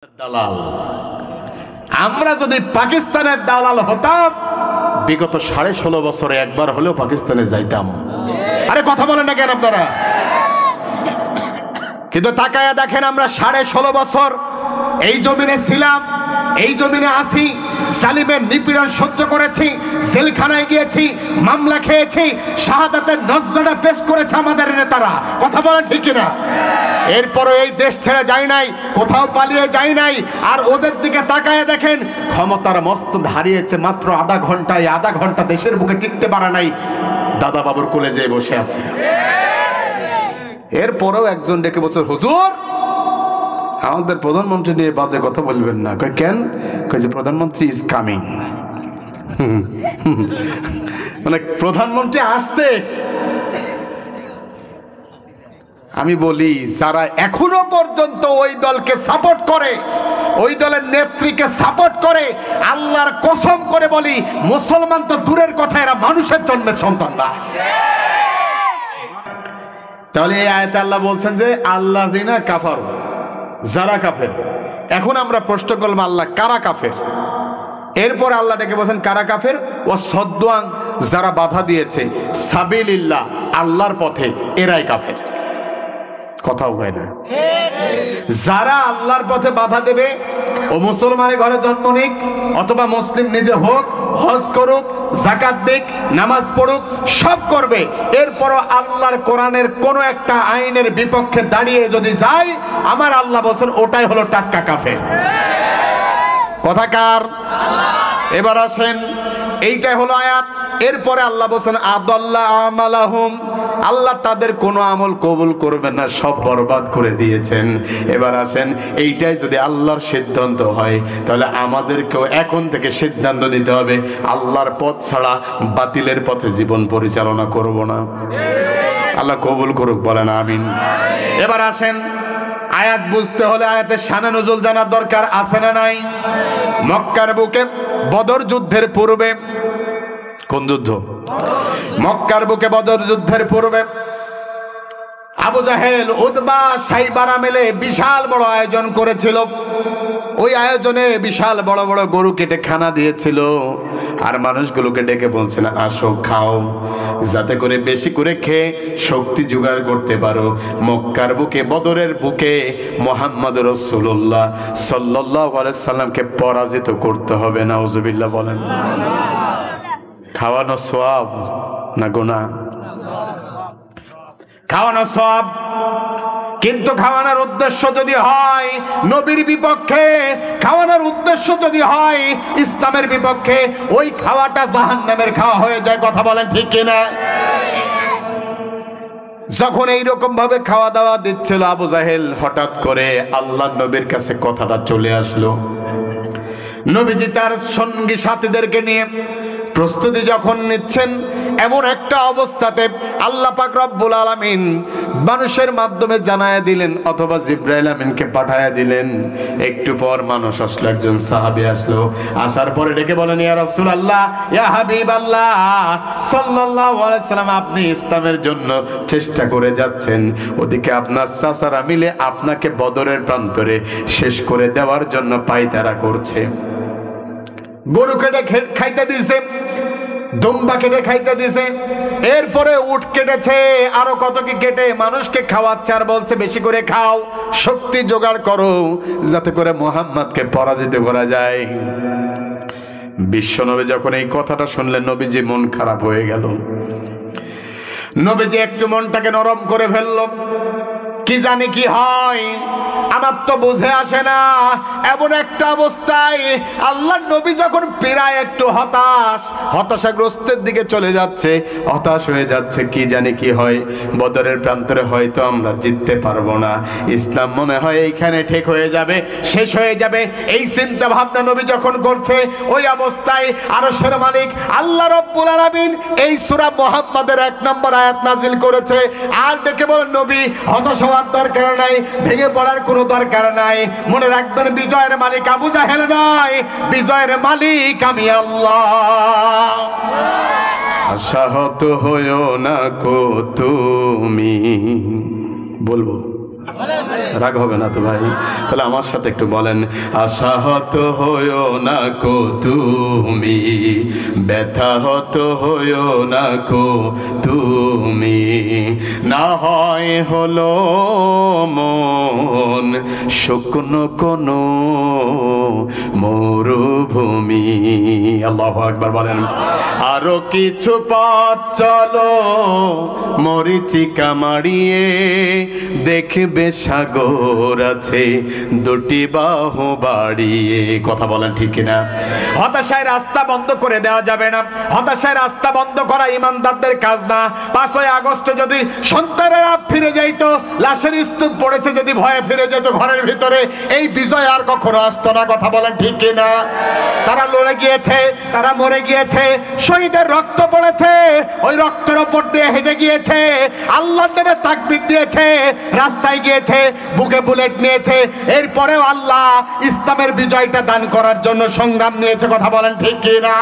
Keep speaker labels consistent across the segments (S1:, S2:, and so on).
S1: দালাল আমরা যদি পাকিস্তানের দালাল হতাম বিগত 16.5 বছরে একবার হলেও পাকিস্তানে যাইতাম। আরে কথা বলেন না কেন আপনারা? কিন্তু তাকায়া দেখেন, আমরা 16.5 বছর এই জমিনে ছিলাম, এই জমিনে আছি, জালিমের নিপীড়ন সহ্য করেছি, জেলখানায় গিয়েছি, মামলা খেয়েছি, শাহাদাতের নজরানা পেশ করেছে আমাদের নেতারা। কথা বলেন ঠিক কিনা? এরপরও এই দেশ ছেড়ে যাই নাই, কোথাও পালিয়ে যাই নাই। আর ওদের দিকে তাকায় দেখেন, ক্ষমতার মস্ত হারিয়েছে মাত্র আধা ঘন্টায়, আধা ঘন্টা দেশের বুকে টিকতে পারে নাই, দাদা বাবুর কোলে যেয়ে বসে আছে। এরপরেও একজন ডেকে বলছে, হুজুর আমাদের প্রধানমন্ত্রী নিয়ে বাজে কথা বলবেন না। কয় কেন? কয় যে প্রধানমন্ত্রী ইজ কামিং। মানে প্রধানমন্ত্রী আসছে। আমি বলি, যারা এখনো পর্যন্ত ওই দলকে সাপোর্ট করে, ওই দলের নেত্রীকে সাপোর্ট করে, আল্লাহর কসম করে বলি, মুসলমান তো দূরের কথা, এরা মানুষের জন্মের সন্তান না। তাহলে এই আয়াতে আল্লাহ বলছেন যে আল্লাযিনা কাফারু, যারা কাফের। এখন আমরা প্রশ্ন করলাম, আল্লাহ কারা কাফের? এরপর আল্লাহ ডেকে বলছেন কারা কাফের? ও সদ্দান, যারা বাধা দিয়েছে, সাবিলিল্লাহ, আল্লাহর পথে, এরাই কাফের। কথাও হয় না। যারা আল্লাহর পথে বাধা দেবে, ও মুসলমানের ঘরে জন্ম নিক অথবা মুসলিম নিজে হোক, হজ করুক, যাকাত দিক, নামাজ পড়ুক, সব করবে, এরপরও আল্লাহর কোরআনের কোন একটা আইনের বিপক্ষে দাঁড়িয়ে যদি যায়, আমার আল্লাহ বলছেন ওটাই হলো টাটকা কাফের। কথা কার? এবার আসেন, এইটাই হলো আয়াত। এরপরে আল্লাহ বলছেন আদাল্লা আমালাহুম, আল্লাহ তাদের কোনো আমল কবুল করবেন না, সব বরবাদ করে দিয়েছেন। এবার আসেন, এইটাই যদি আল্লাহর সিদ্ধান্ত হয়, তাহলে আমাদেরকেও এখন থেকে সিদ্ধান্ত নিতে হবে, আল্লাহর পথ ছাড়া বাতিলের পথে জীবন পরিচালনা করব না। আল্লাহ কবুল করুক, বলেন আমিন। এবার আসেন, আয়াত বুঝতে হলে আয়াতের শানে নজুল জানার দরকার আছে না নাই? মক্কার বুকে বদর যুদ্ধের পূর্বে, কোন যুদ্ধ? মক্কার বুকে বদর যুদ্ধের পূর্বে আবু জাহেল, উতবা, সাইবারা মিলে বিশাল বড় আয়োজন করেছিল। ওই আয়োজনে বিশাল বড় বড় গরু কেটে খানা দিয়েছিল, আর মানুষগুলোকে ডেকে বলছেন আসো খাও, যাতে করে বেশি করে খেয়ে শক্তি জোগাড় করতে পারো। মক্কার বুকে, বদরের বুকে মুহাম্মদ রাসূলুল্লাহ সাল্লাল্লাহু আলাইহি সাল্লামকে পরাজিত করতে হবে। নাউজুবিল্লাহ বলেন। খাওয়ানো সওয়াব না গুনাহ? খাওয়ানো সওয়াব, কিন্তু খাওয়ানোর উদ্দেশ্য যদি হয় নবীর বিপক্ষে, খাওয়ানোর উদ্দেশ্য যদি হয় ইসলামের বিপক্ষে, ওই খাওয়াটা জাহান্নামের খাওয়া হয়ে যায়। কথা বলেন ঠিক কিনা? যখন এইরকম ভাবে খাওয়া দাওয়া দিচ্ছিল আবু জাহেল, হঠাৎ করে আল্লাহর নবীর কাছে কথাটা চলে আসলো। নবীজি তার সঙ্গী সাথীদেরকে নিয়ে প্রস্তুতি যখন নিচ্ছেন, এমন একটা অবস্থাতে আল্লাহ পাক রব্বুল আলামিন মানুষের মাধ্যমে জানায়া দিলেন, অথবা জিবরাইল আমিনকে পাঠায়া দিলেন। একটু পর মানুষ আসলো, একজন সাহাবী আসলো। আসার পরে ডেকে বলেন, ইয়া রাসূলুল্লাহ, ইয়া হাবিবাল্লাহ সাল্লাল্লাহু আলাইহি সাল্লাম, আপনি ইসলামের জন্য চেষ্টা করে যাচ্ছেন, ওদিকে আপনার চাচারা মিলে আপনাকে বদরের প্রান্তরে শেষ করে দেওয়ার জন্য পায়তারা করছে। গরু কেটে খাইতে দিছে, দুম্বা কেটে খাইতে দিছে, এরপরে উট কেটেছে, আরো কত কি কেটে মানুষকে খাওয়াচ্ছে, আর বলছে বেশি করে খাও, শক্তি জোগাড় করো, যাতে করে মুহাম্মদকে পরাজিত করা যায়। বিশ্বনবী যখন এই কথাটা শুনলেন, নবীজি মন খারাপ হয়ে গেল। নবীজি একটু মনটাকে নরম করে ফেললো। কি জানি কি হয়, আমার তো বুঝে আসে না। এমন একটা অবস্থায় আল্লাহর নবী যখন প্রায় একটু হতাশাগ্রস্তের দিকে চলে যাচ্ছে, হতাশ হয়ে যাচ্ছে, কি জানি কি হয়, বদরের প্রান্তরে হয়তো আমরা জিততে পারবো না, ইসলাম মনে হয় এইখানে ঠিক হয়ে যাবে, শেষ হয়ে যাবে, এই চিন্তা ভাবনা নবী যখন করছে, ওই অবস্থায় আরশের মালিক আল্লাহ রাব্বুল আলামিন এই সূরা মুহাম্মাদের 1 নম্বর আয়াত নাজিল করেছে। আর ডেকে বলেন, নবী হতাশ হওয়ার দরকার নাই, ভেঙে পড়ার কোনো দরকার নাই। মনে রাখবেন, বিজয়ের মালিক আবু জাহেল নয়, বিজয়ের মালিক আমি আল্লাহ। আশাহত হইও না কো তুমি, বলবো রাগ হবে না তো ভাই? তাহলে আমার সাথে একটু বলেন, আশাহত হইও না কো তুমি, ব্যথাহত হইও না কো তুমি, না হয় হলো মন শুকনো কোনো মরুভূমি। আল্লাহু আকবার বলেন। আরো কিছু পথ চলো মরিচিকা মারিয়ে, দেখবে সাগর আছে দুটি বাহু বাড়িয়ে। কথা বলেন ঠিক কিনা? হতাশায় রাস্তা বন্ধ করে দেওয়া যাবে না। হতাশায় রাস্তা বন্ধ করা ইমানদারদের কাজ না। 5ই আগস্টে যদি সন্তানেরা ফিরে যাইতো, লাশের স্তূপ পড়েছে যদি ভয়ে ফিরে যেত ঘরের ভিতরে, এই বিজয় আর কখনো আসতো না। কথা বলেন ঠিক কিনা? তারা লড়ে গিয়েছে, তারা মরে গিয়েছে, শহীদের রক্ত পড়েছে, ওই রক্তের উপর দিয়ে হেঁটে গিয়েছে, আল্লাহর নামে তাকবীর দিয়েছে, রাস্তায় গিয়েছে, বুকে বুলেট নিয়েছে, এরপরেও আল্লাহ ইসলামের বিজয়টা দান করার জন্য সংগ্রাম নিয়েছে। কথা বলেন ঠিক কিনা?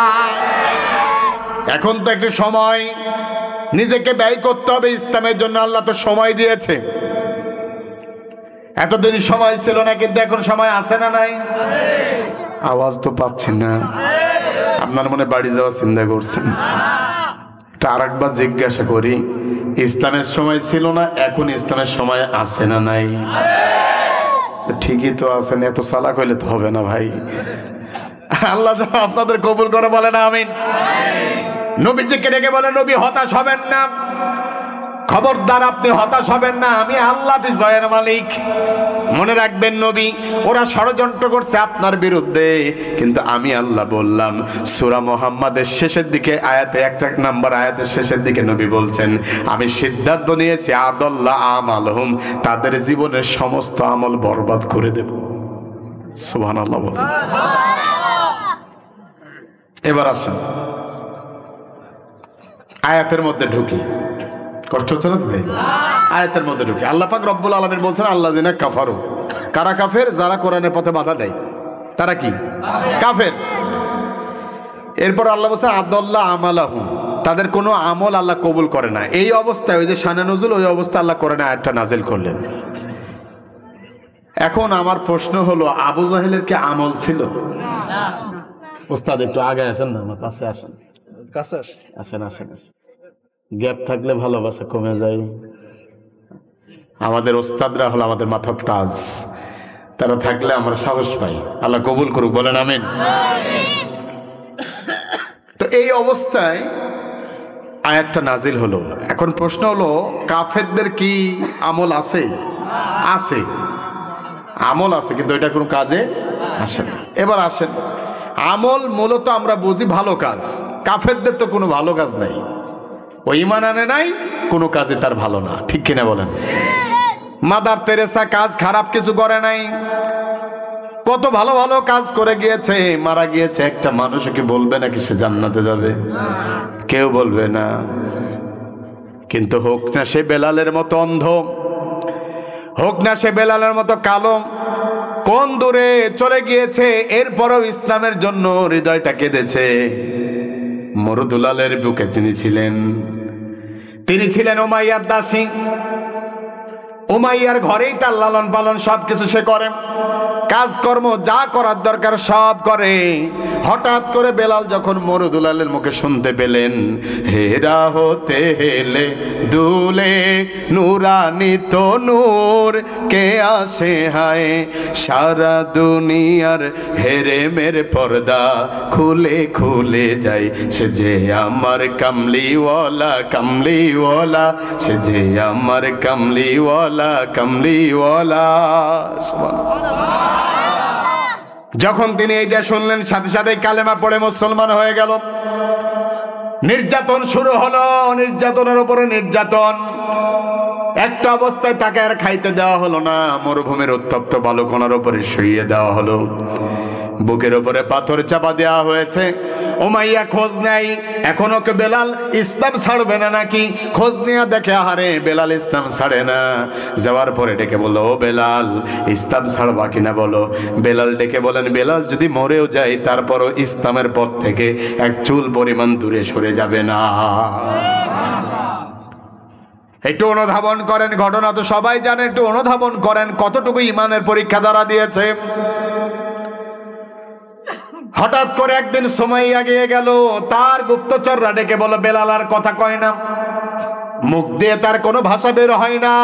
S1: এখন তো একটু সময় নিজেকে ব্যয় করতে হবে ইসলামের জন্য। আল্লাহ তো সময় দিয়েছে, এতদিন সময় ছিল না, কিন্তু এখন সময় আছে না নাই? আওয়াজ তো পাচ্ছেন না, আপনার মনে বাড়ি যাওয়া চিন্তা করছেন। আর একবার জিজ্ঞাসা করি, ইসলামের সময় ছিল না, এখন ইসলামের সময় আছে না নাই? ঠিকই তো আছেন, এত চালাক হইলে তো হবে না ভাই। আল্লাহ যেন আপনাদের কবুল করে, বলেন আমিন। নবীজিকে ডেকে বলে, নবী হতাশ হবেন না, খবরদার আপনি হতাশ হবেন না, আমি আল্লাহ বিজয়ের মালিক। মনে রাখবেন নবী, ওরা ষড়যন্ত্র করছে আপনার বিরুদ্ধে, কিন্তু আমি আল্লাহ বললাম। সূরা মুহাম্মাদের শেষের দিকে আয়াতে, 1 নম্বর আয়াতের শেষের দিকে নবী বলছেন, আমি সিদ্ধান্ত নিয়েছি আদাল্লাহ আমালহুম, তাদের জীবনের সমস্ত আমল বরবাদ করে দেব। সুবহানাল্লাহ বলেন। এবার আসেন আয়াতের মধ্যে ঢুকি। কষ্ট হচ্ছে না ভাই? আয়াতের মধ্যে ঢুকে আল্লাহ পাক রব্বুল আলামিন বলছেন, আল্লাযিনা কাফারু। কারা কাফের? যারা কোরআনের পথে বাধা দেয়, তারা কি কাফের। এরপর আল্লাহ বলছেন আদাল্লাহ আমালাহুম, তাদের কোনো আমল আল্লাহ কবুল করে না। এই অবস্থায় ওই যে শানে নজুল, ওই অবস্থায় আল্লাহ কোরআনে আয়াতটা নাজিল করলেন। এখন আমার প্রশ্ন হলো, আবু জাহেলের কি আমল ছিল? ওস্তাদ একটু আগে আসেন না, আমার কাছে আসেন, কাছে আসেন, আসেন। গ্যাপ থাকলে ভালোবাসা কমে যায়। আমাদের ওস্তাদরা হলো আমাদের মাথার তাজ, তারা থাকলে আমরা সাহস পাই। আল্লাহ কবুল করুক, বলেন আমিন। তো এই অবস্থায় আয়াতটা নাজিল হলো। এখন প্রশ্ন হলো, কাফেরদের কি আমল আছে? আছে, আমল আছে, কিন্তু এটা কোনো কাজে আসে না। এবার আসেন, আমল মূলত আমরা বুঝি ভালো কাজ। কাফেরদের তো কোনো ভালো কাজ নাই, ও ঈমান আনে নাই, কোনো কাজে তার ভালো না। ঠিক কিনা বলেন? মাদার তেরেসা কাজ খারাপ কিছু করে নাই, কত ভালো ভালো কাজ করে গিয়েছে, মারা গিয়েছে। একটা মানুষকে বলবে নাকি সে জান্নাতে যাবে? কেউ বলবে না। কিন্তু হোক না সে বেলালের মতো অন্ধ, হোক না সে বেলালের মতো কালো, কোন দূরে চলে গিয়েছে, এরপরও ইসলামের জন্য হৃদয়টা কেঁদেছে। মরুদুলালের বুকে তিনি ছিলেন উমাইয়ার দাসী। উমাইয়ার ঘরেই তার লালন পালন সবকিছু সে করে, কাজকর্ম যা করার দরকার সব করে। হঠাৎ করে বেলাল যখন মরুদুলালের মুখে শুনতে পেলেন, হেরা হতে হেলে দুলে নুরানি তো নূর কে আসে হায়, সারা দুনিয়ার হেরেমের পর্দা খুলে খুলে যায়, সে যে আমার কামলিওয়ালা কামলিওয়ালা, সে যে আমার কামলিওয়ালা কামলিওয়ালা। সুবহানাল্লাহ। যখন তিনি এইটা শুনলেন, সাথে সাথে কালেমা পড়ে মুসলমান হয়ে গেল। নির্যাতন শুরু হলো, নির্যাতনের উপরে নির্যাতন। একটা অবস্থায় তাকে আর খাইতে দেওয়া হলো না, মরুভূমির উত্তপ্ত বালুকণার উপরে শুইয়ে দেওয়া হলো, বুকের উপরে পাথর চাপা দেওয়া হয়েছে। উমাইয়া খোঁজ নেয়, এখন ওকে বেলাল ইসলাম ছাড়বে না নাকি। খোঁজ নিয়ে দেখে, আহারে বেলাল ইসলাম ছাড়ে না। যাওয়ার পরে ডেকে বললো, ও বেলাল ইসলাম ছাড়বা কিনা বলো। বেলাল ডেকে বলেন, বেলাল যদি মরেও যায় তারপরও ইসলামের পথ থেকে এক চুল পরিমাণ দূরে সরে যাবে না। একটু অনুধাবন করেন, ঘটনা তো সবাই জানে, একটু অনুধাবন করেন কতটুকু ইমানের পরীক্ষা দ্বারা দিয়েছে। হঠাৎ করে একদিন সুমাইয়া গিয়ে গেল, তার গুপ্তচররা ডেকে বলো বেলাল আর কথা কয় না, মুখ দিয়ে তার কোনো ভাষা বের হয় না।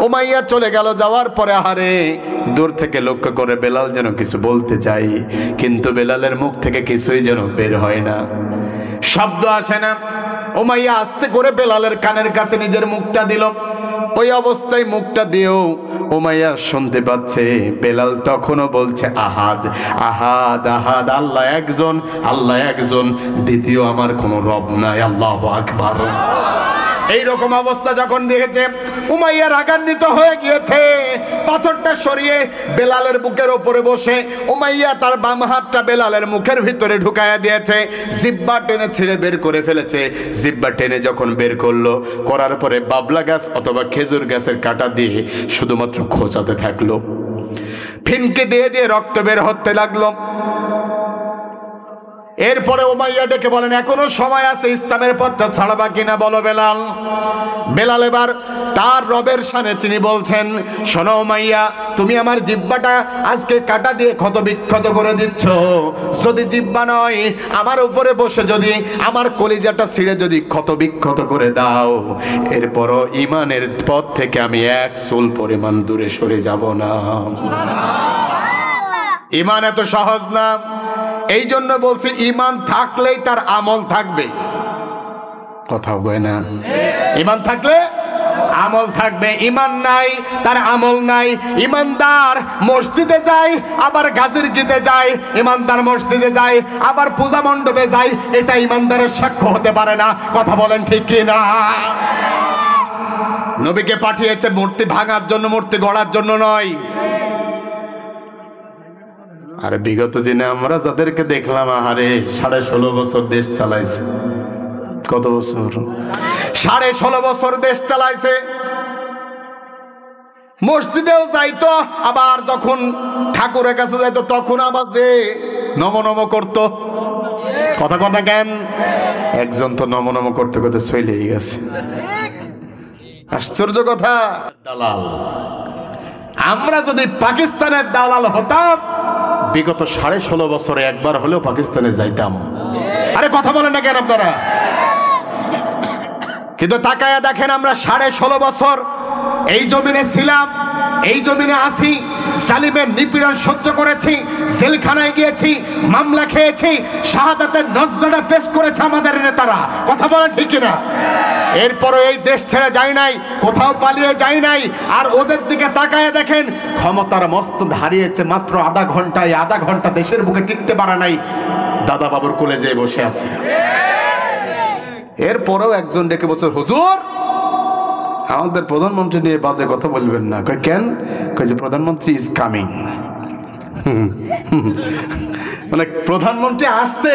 S1: উমাইয়া চলে গেল, যাওয়ার পরে আহারে দূর থেকে লক্ষ্য করে বেলাল যেন কিছু বলতে চাই, কিন্তু বেলালের মুখ থেকে কিছুই যেন বের হয় না, শব্দ আসে না। উমাইয়া আস্তে করে বেলালের কানের কাছে নিজের মুখটা দিল। ওই অবস্থায় মুখটা দিয়েও উমাইয়া শুনতে পাচ্ছে বেলাল তখনও বলছে আহাদ আহাদ আহাদ, আল্লাহ একজন, আল্লাহ একজন, দ্বিতীয় আমার কোনো রব নাই, আল্লাহু আকবার। এইরকম অবস্থা যখন দেখেছে উমাইয়া রাগান্বিত হয়ে গিয়েছে, পাথরটা সরিয়ে বেলালের বুকের উপরে বসে উমাইয়া তার বাম হাতটা বেলালের মুখের ভিতরে ঢুকাইয়া দিয়েছে, জিহ্বা টেনে ছিঁড়ে বের করে ফেলেছে। জিহ্বা টেনে যখন বের করলো, করার পরে বাবলা গাছ অথবা খেজুর গাছের কাঁটা দিয়ে শুধুমাত্র খোঁচাতে থাকলো, ফিনকে দিয়ে দিয়ে রক্ত বের হতে লাগলো। এরপরে উমাইয়া ডেকে বলেন এখনো সময় আছে, ইসলামের পথটা ছাড়বা কিনা বলো বেলাল। বেলাল এবার তার রবের শানে তিনি বলছেন, শোনো উমাইয়া, তুমি আমার জিহ্বাটা আজকে কাটা দিয়ে ক্ষত বিক্ষত করে দিচ্ছ, যদি জিহ্বা নয় আমার উপরে বসে যদি আমার কলিজাটা ছিঁড়ে যদি ক্ষত বিক্ষত করে দাও, এরপরও ইমানের পথ থেকে আমি এক চুল পরিমাণ দূরে সরে যাব না। ইমান এত সহজ না, এই জন্য বলছি ইমান থাকলেই তার আমল থাকবে। কথাও কয় না, ইমান থাকলে আমল থাকবে, ইমান নাই তার আমল নাই। ইমানদার মসজিদে যায় আবার গাজীর গীতে যায়, ইমানদার মসজিদে যায় আবার পূজা মণ্ডপে যায়, এটা ইমানদারের সাক্ষ্য হতে পারে না। কথা বলেন ঠিক কি না? নবীকে পাঠিয়েছে মূর্তি ভাঙার জন্য, মূর্তি গড়ার জন্য নয়। আর বিগত দিনে আমরা যাদেরকে দেখলাম, আহারে 16.5 বছর দেশ চালাইছে। কত বছর? 16.5 বছর দেশ চালাইছে। মসজিদেও যাইতো, আবার যখন ঠাকুরের কাছে যাইতো তখন আবার যে নম নম করতো। কথা কথা কেন? একজন তো নম নম করতে করতে চলেই গেছে। আশ্চর্য কথা। দালাল, আমরা যদি পাকিস্তানের দালাল হতাম, বিগত 16.5 বছরে একবার হলেও পাকিস্তানে যাইতাম। আরে কথা বলেন না কেন আপনারা? কিন্তু তাকায়া দেখেন, আমরা 16.5 বছর এই জমিনে ছিলাম, এই জমিনে আছি, জালিমের নিপীড়ন সহ্য করেছি, জেলখানায় গিয়েছি, মামলা খেয়েছি, শাহাদাতের নজরানা পেশ করেছে আমাদের নেতারা। কথা বলেন ঠিক কিনা? এরপরও এই দেশ ছেড়ে যাই নাই, কোথাও পালিয়ে যাই নাই। আর ওদের দিকে তাকায় দেখেন, ক্ষমতার মস্ত হারিয়েছে মাত্র আধা ঘন্টায়, আধা ঘন্টা দেশের বুকে টিকতে পারে নাই, দাদা বাবুর কোলে যেয়ে বসে আছে। এরপরেও একজন ডেকে বলছে, হুজুর আমাদের প্রধানমন্ত্রী নিয়ে বাজে কথা বলবেন না। কয় কেন? কয় যে প্রধানমন্ত্রী ইজ কামিং। মানে প্রধানমন্ত্রী আসছে।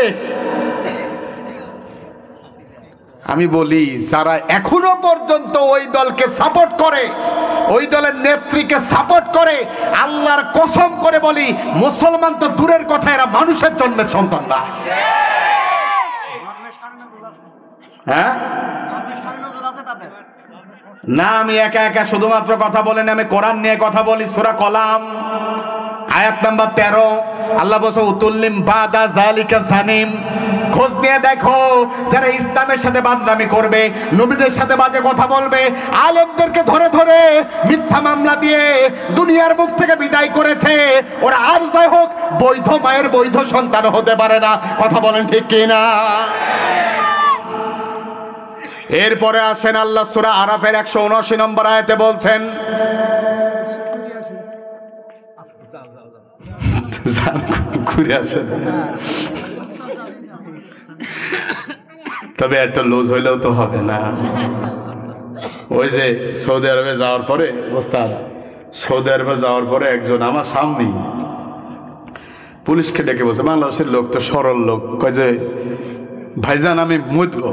S1: আমি বলি, যারা এখনো পর্যন্ত ওই দলকে সাপোর্ট করে, ওই দলের নেত্রীকে সাপোর্ট করে, আল্লাহর কসম করে বলি, মুসলমান তো দূরের কথা, এরা মানুষের জন্মের সন্তান না। হ্যাঁ না, আমি একা একা শুধুমাত্র কথা বলেন, আমি কোরআন নিয়ে কথা বলি। সূরা কলাম আয়াত নাম্বার 13, আল্লাহ বলছে উতুল্লিম বাদা জালিকা জানিম। খোঁজ নিয়ে দেখো, যারা ইসলামের সাথে বাদনামি করবে, নবীদের সাথে বাজে কথা বলবে, আলেমদেরকে ধরে ধরে মিথ্যা মামলা দিয়ে দুনিয়ার মুখ থেকে বিদায় করেছে, ওরা আর যাই হোক বৈধ মায়ের বৈধ সন্তান হতে পারে না। কথা বলেন ঠিক কিনা? এরপরে আসেন আল্লাহ সূরা আরাফের 179 নম্বর আয়াতে বলছেন, ঘুরে আসেন। তবে একটা লুজ হইলেও তো হবে না। ওই যে সৌদি আরবে যাওয়ার পরে ওস্তাদ, সৌদি আরবে যাওয়ার পরে একজন আমার সামনে পুলিশকে ডেকে বলছে, বাংলাদেশের লোক তো সরল লোক, কয় যে ভাইজান আমি মুতবো।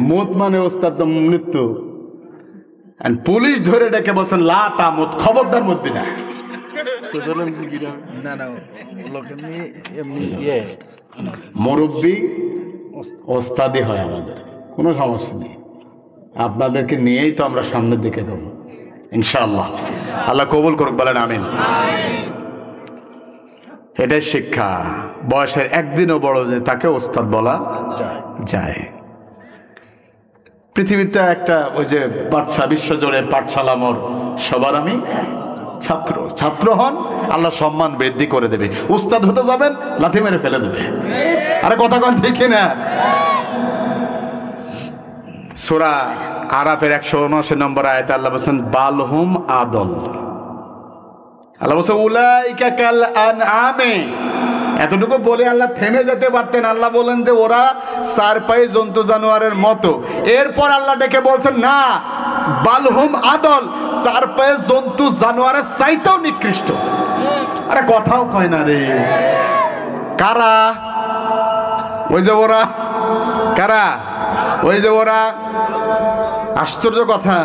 S1: মুত মানে ওস্তাদ তো মৃত্যু। পুলিশ ধরে ডেকে বলছেন লা তামুত, খবরদার মুতবি না। মুরব্বি ওস্তাদি হয় আমাদের, কোনো সমস্যা নেই। আপনাদেরকে নিয়েই তো আমরা সামনের দিকে যাব ইনশাআল্লাহ। আল্লাহ কবুল করুক, বলেন আমিন। এটাই শিক্ষা, বয়সের একদিনও বড় যে তাকে ওস্তাদ বলা যায়। পৃথিবীতে একটা ওই যে পাঠশালা, বিশ্বজুড়ে পাঠশালা মোর সবার আমি ছাত্র, ছাত্র হন আল্লাহ সম্মান বৃদ্ধি করে দেবে। উস্তাদ হতে যাবেন লাথি মেরে ফেলে দেবে। আরে কথা কন ঠিক না? সূরা আরাফের 179 নম্বর আয়াতে আল্লাহ বলেন বালহুম আদল। আল্লাহ বলেন উলাইকা কাল আনআমে। এতটুকু বলে আল্লাহ থেমে যেতে পারতেন। আল্লাহ বলেন যে ওরা চার পায়ে জন্তু জানোয়ারের মতো। এরপর আল্লাহ ডেকে বলছেন না, বালহুম আদল, চার পায়ে জন্তু জানোয়ারের চাইতেও নিকৃষ্ট। আরে কথাও কয় না রে। কারা? ওই যে ওরা। কারা? ওই যে ওরা। আশ্চর্য কথা,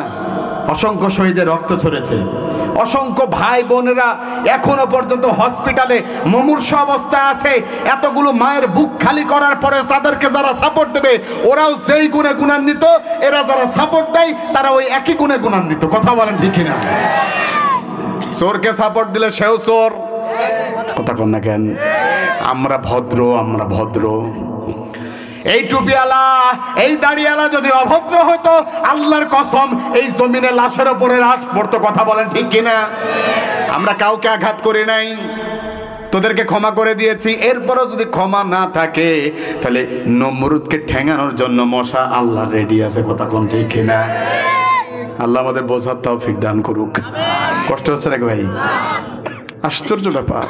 S1: অসংখ্য শহীদের রক্ত ঝরেছে, অসংখ্য ভাই বোনেরা এখনো পর্যন্ত হসপিটালে মুমূর্ষ অবস্থায় আছে। এতগুলো মায়ের বুক খালি করার পরে তাদেরকে যারা সাপোর্ট দেবে ওরাও সেই গুণে গুণান্বিত, এরা যারা সাপোর্ট দেয় তারা ওই একই গুণে গুণান্বিত। কথা বলেন ঠিক কিনা? চোরকে সাপোর্ট দিলে সেও চোর। কথা কন না কেন? আমরা ভদ্র, আমরা ভদ্র। এই টুপিওয়ালা, এই দাড়িওয়ালা যদি অভদ্র হতো, আল্লাহর কসম এই জমিনে লাশের উপরে লাশ পড়তো। কথা বলেন ঠিক কিনা? আমরা কাউকে আঘাত করি নাই, তোদেরকে ক্ষমা করে দিয়েছি। এরপরও যদি ক্ষমা না থাকে তাহলে নমরুদকে ঠেঙানোর জন্য মশা আল্লাহ রেডি আছে। কথা কোন ঠিক কিনা? আল্লাহ আমাদের বোঝার তৌফিক দান করুক। কষ্ট হচ্ছে নাকি ভাই? আশ্চর্য ব্যাপার।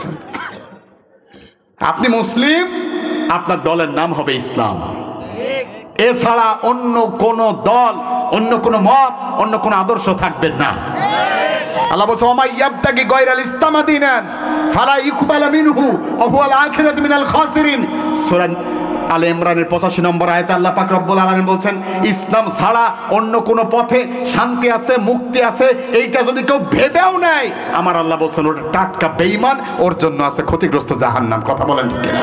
S1: আপনি মুসলিম, আপনার দলের নাম হবে ইসলাম। এছাড়া অন্য কোন দল, অন্য কোন মত, অন্য কোন আদর্শ থাকবেন না। আল্লাহ বলছে ওয়া মাইয়াবতাগি গায়রাল ইসলাম দীনান ফালা ইকবাল মিনহু ওয়া হুয়াল আখিরাতু মিনাল খাসিরিন। সূরা আলে ইমরানের 85 নম্বর আয়াতে আল্লাহ পাক রব্বুল আলামিন বলছেন ইসলাম ছাড়া অন্য কোন পথে শান্তি আছে, মুক্তি আছে, এইটা যদি কেউ ভেবেও নেয়, আমার আল্লাহ বলছেন ওটা টাটকা বেঈমান, ওর জন্য আছে ক্ষতিগ্রস্ত জাহান্নাম। কথা বলেন ঠিক কিনা?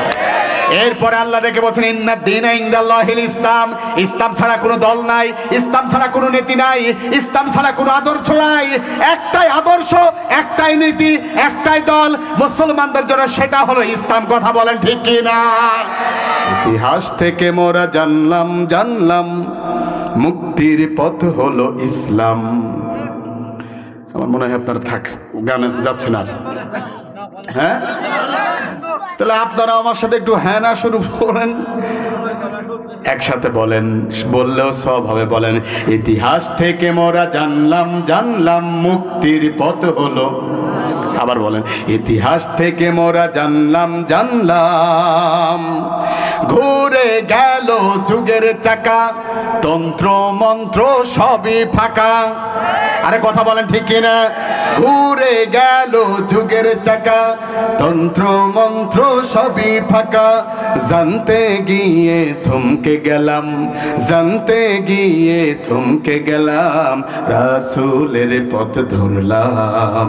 S1: এরপরে আল্লাহ ডেকে বলছেন ইন্না দীনা ইনদাল্লাহিল ইসলাম। ইসলাম ছাড়া কোনো দল নাই, ইসলাম ছাড়া কোনো নীতি নাই, ইসলাম ছাড়া কোনো আদর্শ নাই। একটাই আদর্শ, একটাই নীতি, একটাই দল মুসলমানদের জন্য, সেটা হলো ইসলাম। কথা বলেন ঠিক কিনা? ইতিহাস থেকে মোরা জানলাম মুক্তির পথ হলো ইসলাম। আমার মনে হয় আপনারা থাক, গানে যাচ্ছেন আর। হ্যাঁ, তাহলে আপনারা আমার সাথে একটু হ্যাঁ না শুরু করেন, একসাথে বলেন, বললেও সব হবে। বলেন ইতিহাস থেকে মোরা জানলাম মুক্তির পথ হলো। আবার বলেন ইতিহাস থেকে মোরা জানলাম ঘুরে গেল যুগের চাকা, তন্ত্র মন্ত্র সবই ফাঁকা। আরে কথা বলেন ঠিক কিনা? ঘুরে গেল যুগের চাকা, তন্ত্র মন্ত্র সবই ফাঁকা। জানতে গিয়ে থমকে গেলাম, জানতে গিয়ে থমকে গেলাম, রাসূলের পথ ধরলাম।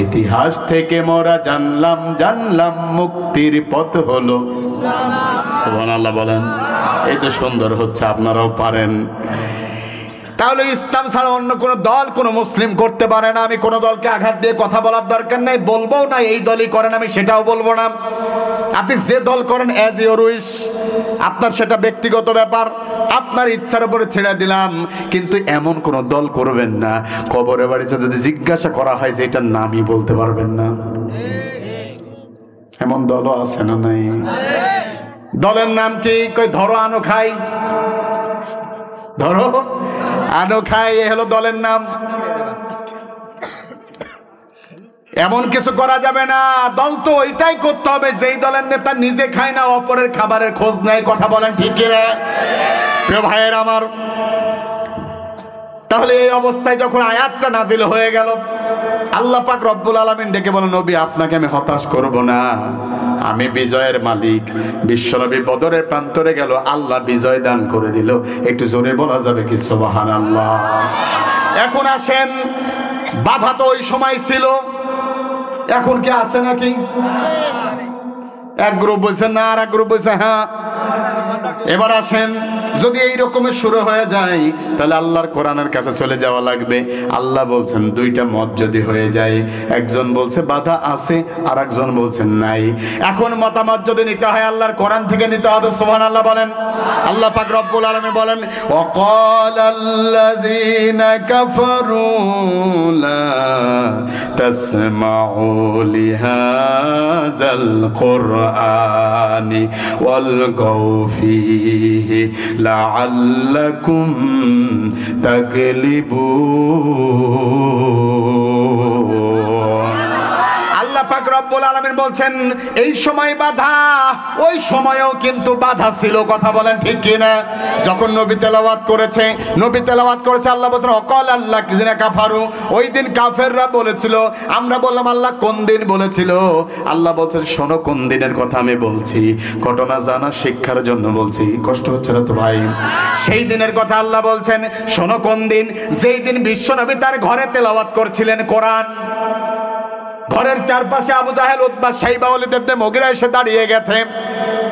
S1: ইতিহাস থেকে মোরা জানলাম মুক্তির পথ হলো। সুবহানাল্লাহ বলেন। এই তো সুন্দর হচ্ছে, আপনারাও পারেন। তাহলে ইসলাম ছাড়া অন্য কোনো দল কোনো মুসলিম করতে পারে না। আমি কোনো দলকে আঘাত দিয়ে কথা বলার দরকার নাই, বলবো না এই দলই করেন, আমি সেটাও বলবো না। আপনি যে দল করেন অ্যাজ ইউর উইশ, আপনার সেটা ব্যক্তিগত ব্যাপার, আপনার ইচ্ছার উপরে ছেড়ে দিলাম। কিন্তু এমন কোন দল করবেন না কবরে বাড়িতে যদি জিজ্ঞাসা করা হয় যে এটার নামই বলতে পারবেন না। এমন দলও আছে না? নাই। দলের নাম কি? কই ধরো আনো খাই, ধরো আনো খাই, এ হলো দলের নাম। এমন কিছু করা যাবে না। দল তো ওইটাই করতে হবে যেই দলের নেতা নিজে খায় না, অপরের খাবারের খোঁজ নেয়। কথা বলেন ঠিক কিনা? প্রিয় ভাইয়ের আমার, তাহলে এই অবস্থায় যখন আয়াতটা নাজিল হয়ে গেল, আল্লাহ পাক রব্বুল আলামিন ডেকে বলেন নবী আপনাকে আমি হতাশ করব না, আমি বিজয়ের মালিক। বিশ্বনবী বদরের প্রান্তরে গেল, আল্লাহ বিজয় দান করে দিল। একটু জোরে বলা যাবে কি সুবহানাল্লাহ? এখন আসেন, বাধা তো ওই সময় ছিল, এখন কি আছে নাকি? এক গ্রুপ বলছে না, আর এক গ্রুপ বলছে হ্যাঁ। এবার আসেন, যদি এই রকমের শুরু হয়ে যায় তাহলে আল্লাহর কোরআনের কাছে চলে যাওয়া লাগবে। আল্লাহ বলছেন দুইটা মত যদি হয়ে যায়, একজন বলছে বাধা আছে আর একজন বলছেন নাই। এখন মতামত যদি নিতে হয় আল্লাহর কোরআন থেকে নিতে হবে। সুবহানাল্লাহ বলেন। আল্লাহ পাক রব্বুল আলামিন বলেন ওয়াকালাল্লাযীনা কাফারু লা তাসমাউ লিহাযাল কুরআনি ওয়ালগাউ ফীহি লাআল্লাকুম তাগলিবুন। আল্লাহ পাক রব্বুল আলামিন বলছেন এই সময় বাধা, ওই সময়েও কিন্তু বাধা ছিল। কথা বলেন ঠিক কি না? যখন নবী তেলাওয়াত করেছে আল্লাহ বলছেন ওয়াকালাল্লাযীনা কাফারু, ওই দিন কাফেররা বলেছিল। আমরা বললাম আল্লাহ কোন দিন বলেছিল? আল্লাহ বলছেন শোনো কোন দিনের কথা আমি বলছি, ঘটনা জানা শিক্ষার জন্য বলছি। কষ্ট হচ্ছে না তো ভাই? সেই দিনের কথা আল্লাহ বলছেন শোনো কোন দিন? যেই দিন বিশ্বনবী তার ঘরে তেলাওয়াত করছিলেন কোরআন। ঘরের চারপাশে আবু জাহেল, উতবা, শাইবা, ওয়ালিদ ইবনে মুগিরা এসে দাঁড়িয়ে গেছে,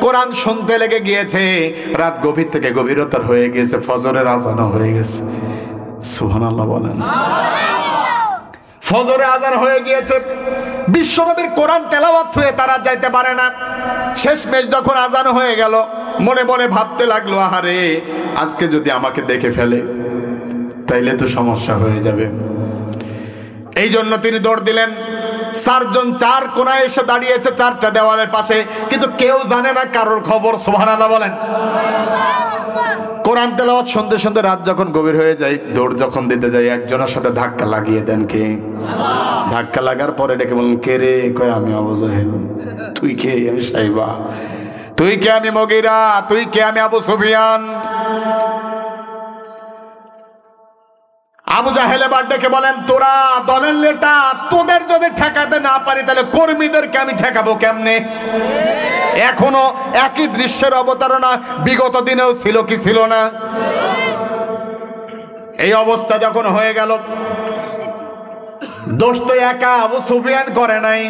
S1: কোরআন শুনতে লেগে গিয়েছে। রাত গভীর থেকে গভীরতর হয়ে গিয়েছে, ফজরের আজান হয়ে গেছে। সুবহানাল্লাহ বলেন। ফজরের আজান হয়ে গিয়েছে, বিশ্বনবীর কোরআন তেলাওয়াত হয়ে তারা যাইতে পারে না। শেষমেশ যখন আজান হয়ে গেল, মনে মনে ভাবতে লাগলো আহারে আজকে যদি আমাকে দেখে ফেলে তাইলে তো সমস্যা হয়ে যাবে। এই জন্য তিনি দৌড় দিলেন। চারজন চার কোনায় এসে দাঁড়িয়েছে, চারটা দেওয়ালের পাশে, কিন্তু কেউ জানে না কারোর খবর। সুবহানাল্লাহ বলেন। কোরআন তেলাওয়াত শুনতে শুনতে রাত যখন গভীর হয়ে যায়, দৌড় যখন দিতে যায় একজনের সাথে ধাক্কা লাগিয়ে দেন। কে? ধাক্কা লাগার পরে ডেকে বলেন কে রে? কয় আমি আবু জাহেল। তুই কে? আমি শাইবা। তুই কে? আমি মুগীরা। তুই কে? আমি আবু সুফিয়ান। আবু জাহেল এবার ডেকে বলেন তোরা দলের নেতা, তোদের যদি ঠেকাতে না পারি তাহলে কর্মীদেরকে আমি ঠেকাবো কেমনে? এখনো একই দৃশ্যের অবতারণা বিগত দিনেও ছিল কি ছিল না? এই অবস্থা যখন হয়ে গেল, দোষ তো একা আবু সুফিয়ান করে নাই,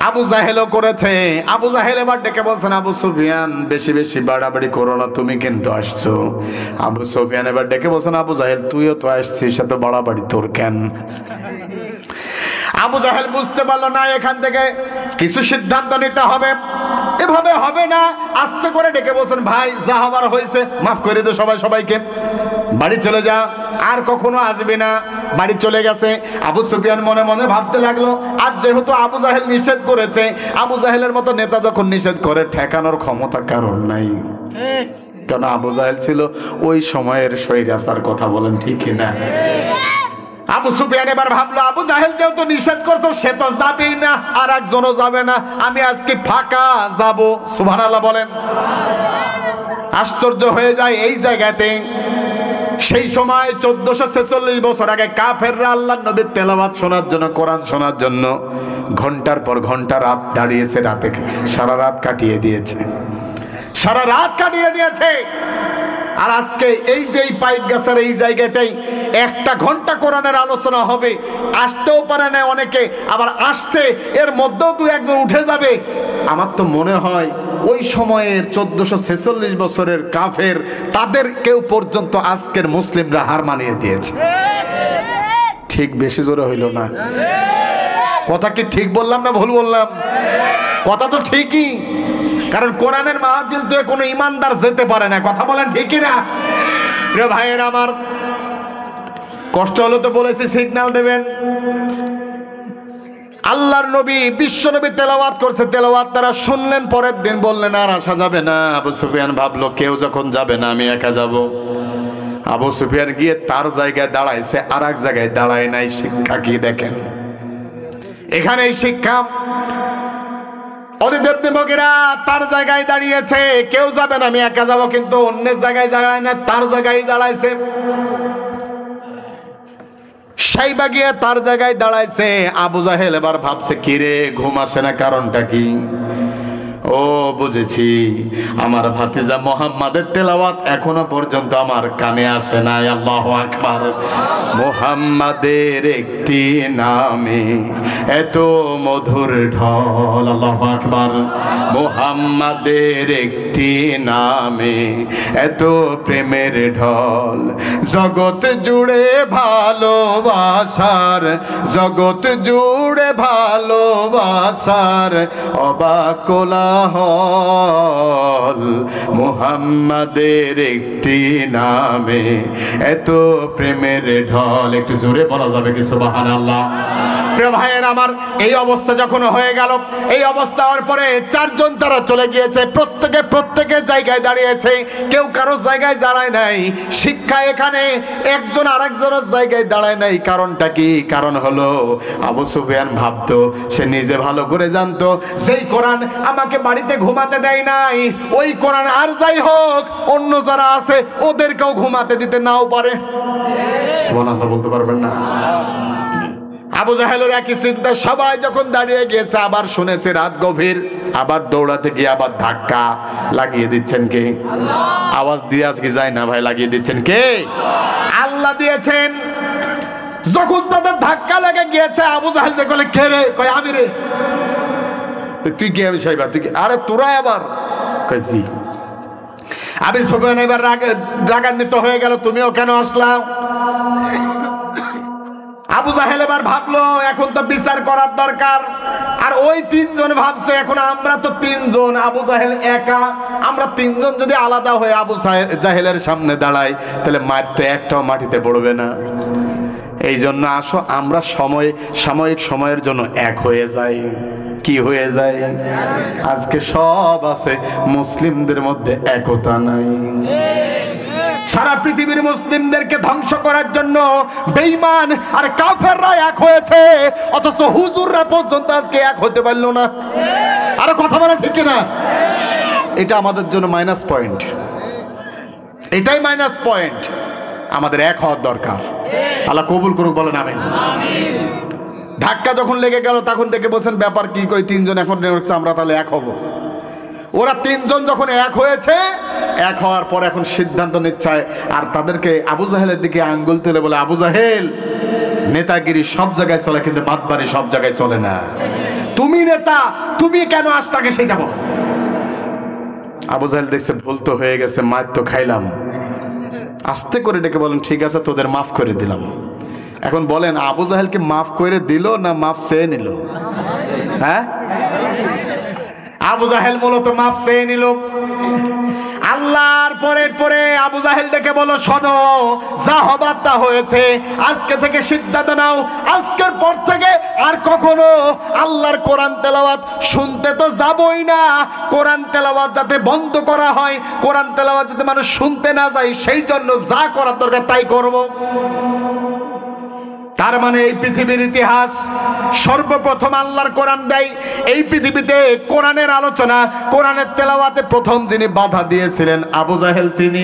S1: আবু জাহেলও করেছে। আবু জাহেল এবার ডেকে বলছেন আবু সুফিয়ান বেশি বেশি বাড়াবাড়ি করো না, তুমি কিন্তু আসছো। আবু সুফিয়ান এবার ডেকে বলছেন আবু জাহেল তুইও তো আসছিস, এত বাড়াবাড়ি তোর কেন? আবু জাহেল বুঝতে পারলো না, এখান থেকে কিছু সিদ্ধান্ত নিতে হবে, এভাবে হবে না। আস্তে করে ডেকে বলছেন ভাই যা হবার হয়েছে মাফ করে দে সবাই সবাইকে, বাড়ি চলে যা, আর কখনো আসবে না। বাড়ি চলে গেছে। আবু সুফিয়ান মনে মনে ভাবতে লাগলো আজ যেহেতু আবু জাহেল নিষেধ করেছে, আবু জাহেলের মতো নেতা যখন নিষেধ করে ঠেকানোর ক্ষমতা কারণ নাই। কারণ আবু জাহেল ছিল ওই সময়ের স্বৈরাচার। কথা বলেন ঠিক না? আবু সুফিয়ান এবার ভাবলো আবু জাহেল যেহেতু নিষেধ করছে সে তো যাবেই না, আর একজনও যাবে না, আমি আজকে ফাঁকা যাব। সুবহানাল্লাহ বলেন। আশ্চর্য হয়ে যায় এই জায়গাতে, সেই সময় 1446 বছর আগে কাফেররা আল্লাহর নবীর তেলাওয়াত শোনার জন্য, কোরআন শোনার জন্য ঘন্টার পর ঘন্টা রাত দাঁড়িয়েছে, রাতে সারা রাত কাটিয়ে দিয়েছে, সারা রাত কাটিয়ে দিয়েছে। আর আজকে এই যে এই পাইপ গাছের এই জায়গাটাই 1 ঘন্টা কোরআনের আলোচনা হবে, আসতেও পারে না অনেকে, আবার আসছে এর মধ্যেও 2-1 উঠে যাবে। আমার তো মনে হয় ওই সময়ের 1446 বছরের কাফের তাদের কেউ পর্যন্ত আজকের মুসলিমরা হার মানিয়ে দিয়েছে। ঠিক বেশি জোরে হইল না? কথা কি ঠিক বললাম না ভুল বললাম? কথা তো ঠিকই, কারণ কোরআনের মাহফিল তো কোনো ইমানদার যেতে পারে না। কথা বলেন ঠিক না? প্রিয় ভাইয়েরা আমার, কষ্ট হলো তো বলেছি সিগন্যাল দেবেন। আল্লাহর নবী বিশ্ব নবী তেলাওয়াত করছে, তেলাওয়াত তারা শুনলেন, পরের দিন বললেন আর আসা যাবে না। আবু সুফিয়ান ভাবলো কেউ যখন যাবে না আমি একা যাব। আবু সুফিয়ান গিয়ে তার জায়গায় দাঁড়াইছে, আর এক জায়গায় দাঁড়ায় নাই। শিক্ষা কি দেখেন এখানে? এই শিক্ষা ওয়ালিদ ইবনে মুগীরা তার জায়গায় দাঁড়িয়েছে, কেউ যাবে না আমি একা যাব, কিন্তু অন্যের জায়গায় দাঁড়ায় না, তার জায়গায় দাঁড়াইছে। শাইবা গিয়ে তার জায়গায় দাঁড়াইছে। আবু জাহেল এবার ভাবছে কিরে ঘুম আসে না, কারণটা কি? ও বুঝেছি, আমার ভাতিজা মুহাম্মাদের তেলাওয়াত এখনো পর্যন্ত আমার কানে আসে নাই। আল্লাহু আকবার। মুহাম্মাদের একটি নামে এত মধুর ঢল। আল্লাহু আকবার। মুহাম্মাদের একটি নামে এত প্রেমের ঢল, জগৎ জুড়ে ভালোবাসার, জগৎ জুড়ে ভালোবাসার অবাক কোলাহল। মুহাম্মাদের একটি নামে এত প্রেমের ঢল। একটু জোরে বলা যাবে কি সুবহানাল্লাহ? প্রিয় ভাইয়ের আমার, এই অবস্থা যখন হয়ে গেল, এই অবস্থা হওয়ার পরে চারজন তারা চলে গিয়েছে, প্রত্যেকের জায়গায় দাঁড়িয়েছে, কেউ কারো জায়গায় দাঁড়ায় নাই। শিক্ষা এখানে একজন আরেকজনের জায়গায় দাঁড়ায় নাই। কারণটা কি? কারণ হলো আবু সুফিয়ান ভাবতো, সে নিজে ভালো করে জানতো, যেই কোরআন আমাকে বাড়িতে ঘুমাতে দেয় নাই, ওই কোরআন আর যাই হোক অন্য যারা আছে ওদেরকেও ঘুমাতে দিতে নাও পারে। সুবহানাল্লাহ বলতে পারবেন না? আবু জাহেলের একই চিন্তা। সবাই যখন দাঁড়িয়ে গিয়েছে, আবার শুনেছে রাত গভীর, আবার দৌড়াতে গিয়ে আবার ধাক্কা লাগিয়ে দিচ্ছেন কে? আওয়াজ দিয়ে আজকে যায় না ভাই, লাগিয়ে দিচ্ছেন কে? আল্লাহ দিয়েছেন। যখন তাদের ধাক্কা লেগে গিয়েছে, আবু জাহেল দেখলে কে রে? কয় আমি রে। তুই কি? আমি সাইবা। তুই কি? আরে তোরা আবার? কয় জি। আবু সুফিয়ান এবার রাগান্বিত হয়ে গেল, তুমিও কেন আসলাম? আবু জাহেল এবার ভাবলো এখন তো বিচার করার দরকার। আর ওই তিনজন ভাবছে এখন আমরা তো তিনজন, আবু জাহেল একা, আমরা তিনজন যদি আলাদা হয়ে আবু জাহেলের সামনে দাঁড়াই তাহলে মারতে একটাও মাটিতে পড়বে না। এই জন্য আসো আমরা সাময়িক সময়ের জন্য এক হয়ে যাই। কি হয়ে যায়? আজকে সব আছে, মুসলিমদের মধ্যে একতা নাই। সারা পৃথিবীর মুসলিমদেরকে ধ্বংস করার জন্য বেঈমান আর কাফেররা এক হয়েছে, অথচ হুজুররা পর্যন্ত আজকে এক হতে পারলো না। আরে কথা বলা ঠিক না? এটা আমাদের জন্য মাইনাস পয়েন্ট। এটাই মাইনাস পয়েন্ট। আমাদের এক হওয়ার দরকার। আল্লাহ কবুল করুক, বলেন আমিন। ধাক্কা যখন লেগে গেল তখন থেকে বলছেন ব্যাপার কি? কই তিনজন এখন আমরা তাহলে এক হব। ওরা তিনজন যখন এক হয়েছে, এক হওয়ার পর এখন সিদ্ধান্ত নিচ্ছে। আর তাদেরকে আবু জাহেলের দিকে আঙ্গুল তুলে বলে, আবু জাহেল, নেতাগিরি সব জায়গায় চলে কিন্তু বাদবাড়ি সব জায়গায় চলে না। তুমি নেতা, তুমি কেন আসতাকে সেটা বল। আবু জাহেল দেখছে ভুল তো হয়ে গেছে, মার তো খাইলাম। আস্তে করে ডেকে বলেন, ঠিক আছে তোদের মাফ করে দিলাম। এখন বলেন আবু জাহেলকে মাফ করে দিল না মাফ চেয়ে নিল? হ্যাঁ, আবু জাহেল মূলত মাফ চেয়ে নিল। আল্লাহর পরে আবু জাহেল দেখে বলো, শোনো, যা হবার তা হয়েছে, আজকে থেকে সিদ্ধান্ত নাও, আজকের পর থেকে আর কখনো আল্লাহর কোরআন তেলাওয়াত শুনতে তো যাবই না। কোরআন তেলাওয়াত যাতে বন্ধ করা হয়, কোরআন তেলাওয়াত যাতে মানুষ শুনতে না যায়, সেই জন্য যা করার দরকার তাই করব। তার মানে এই পৃথিবীর ইতিহাস সর্বপ্রথম আল্লাহর কোরআন দেয়। এই পৃথিবীতে কোরআনের আলোচনা, কোরআনের তেলাওয়াতে প্রথম যিনি বাধা দিয়েছিলেন আবু জাহেল, তিনি।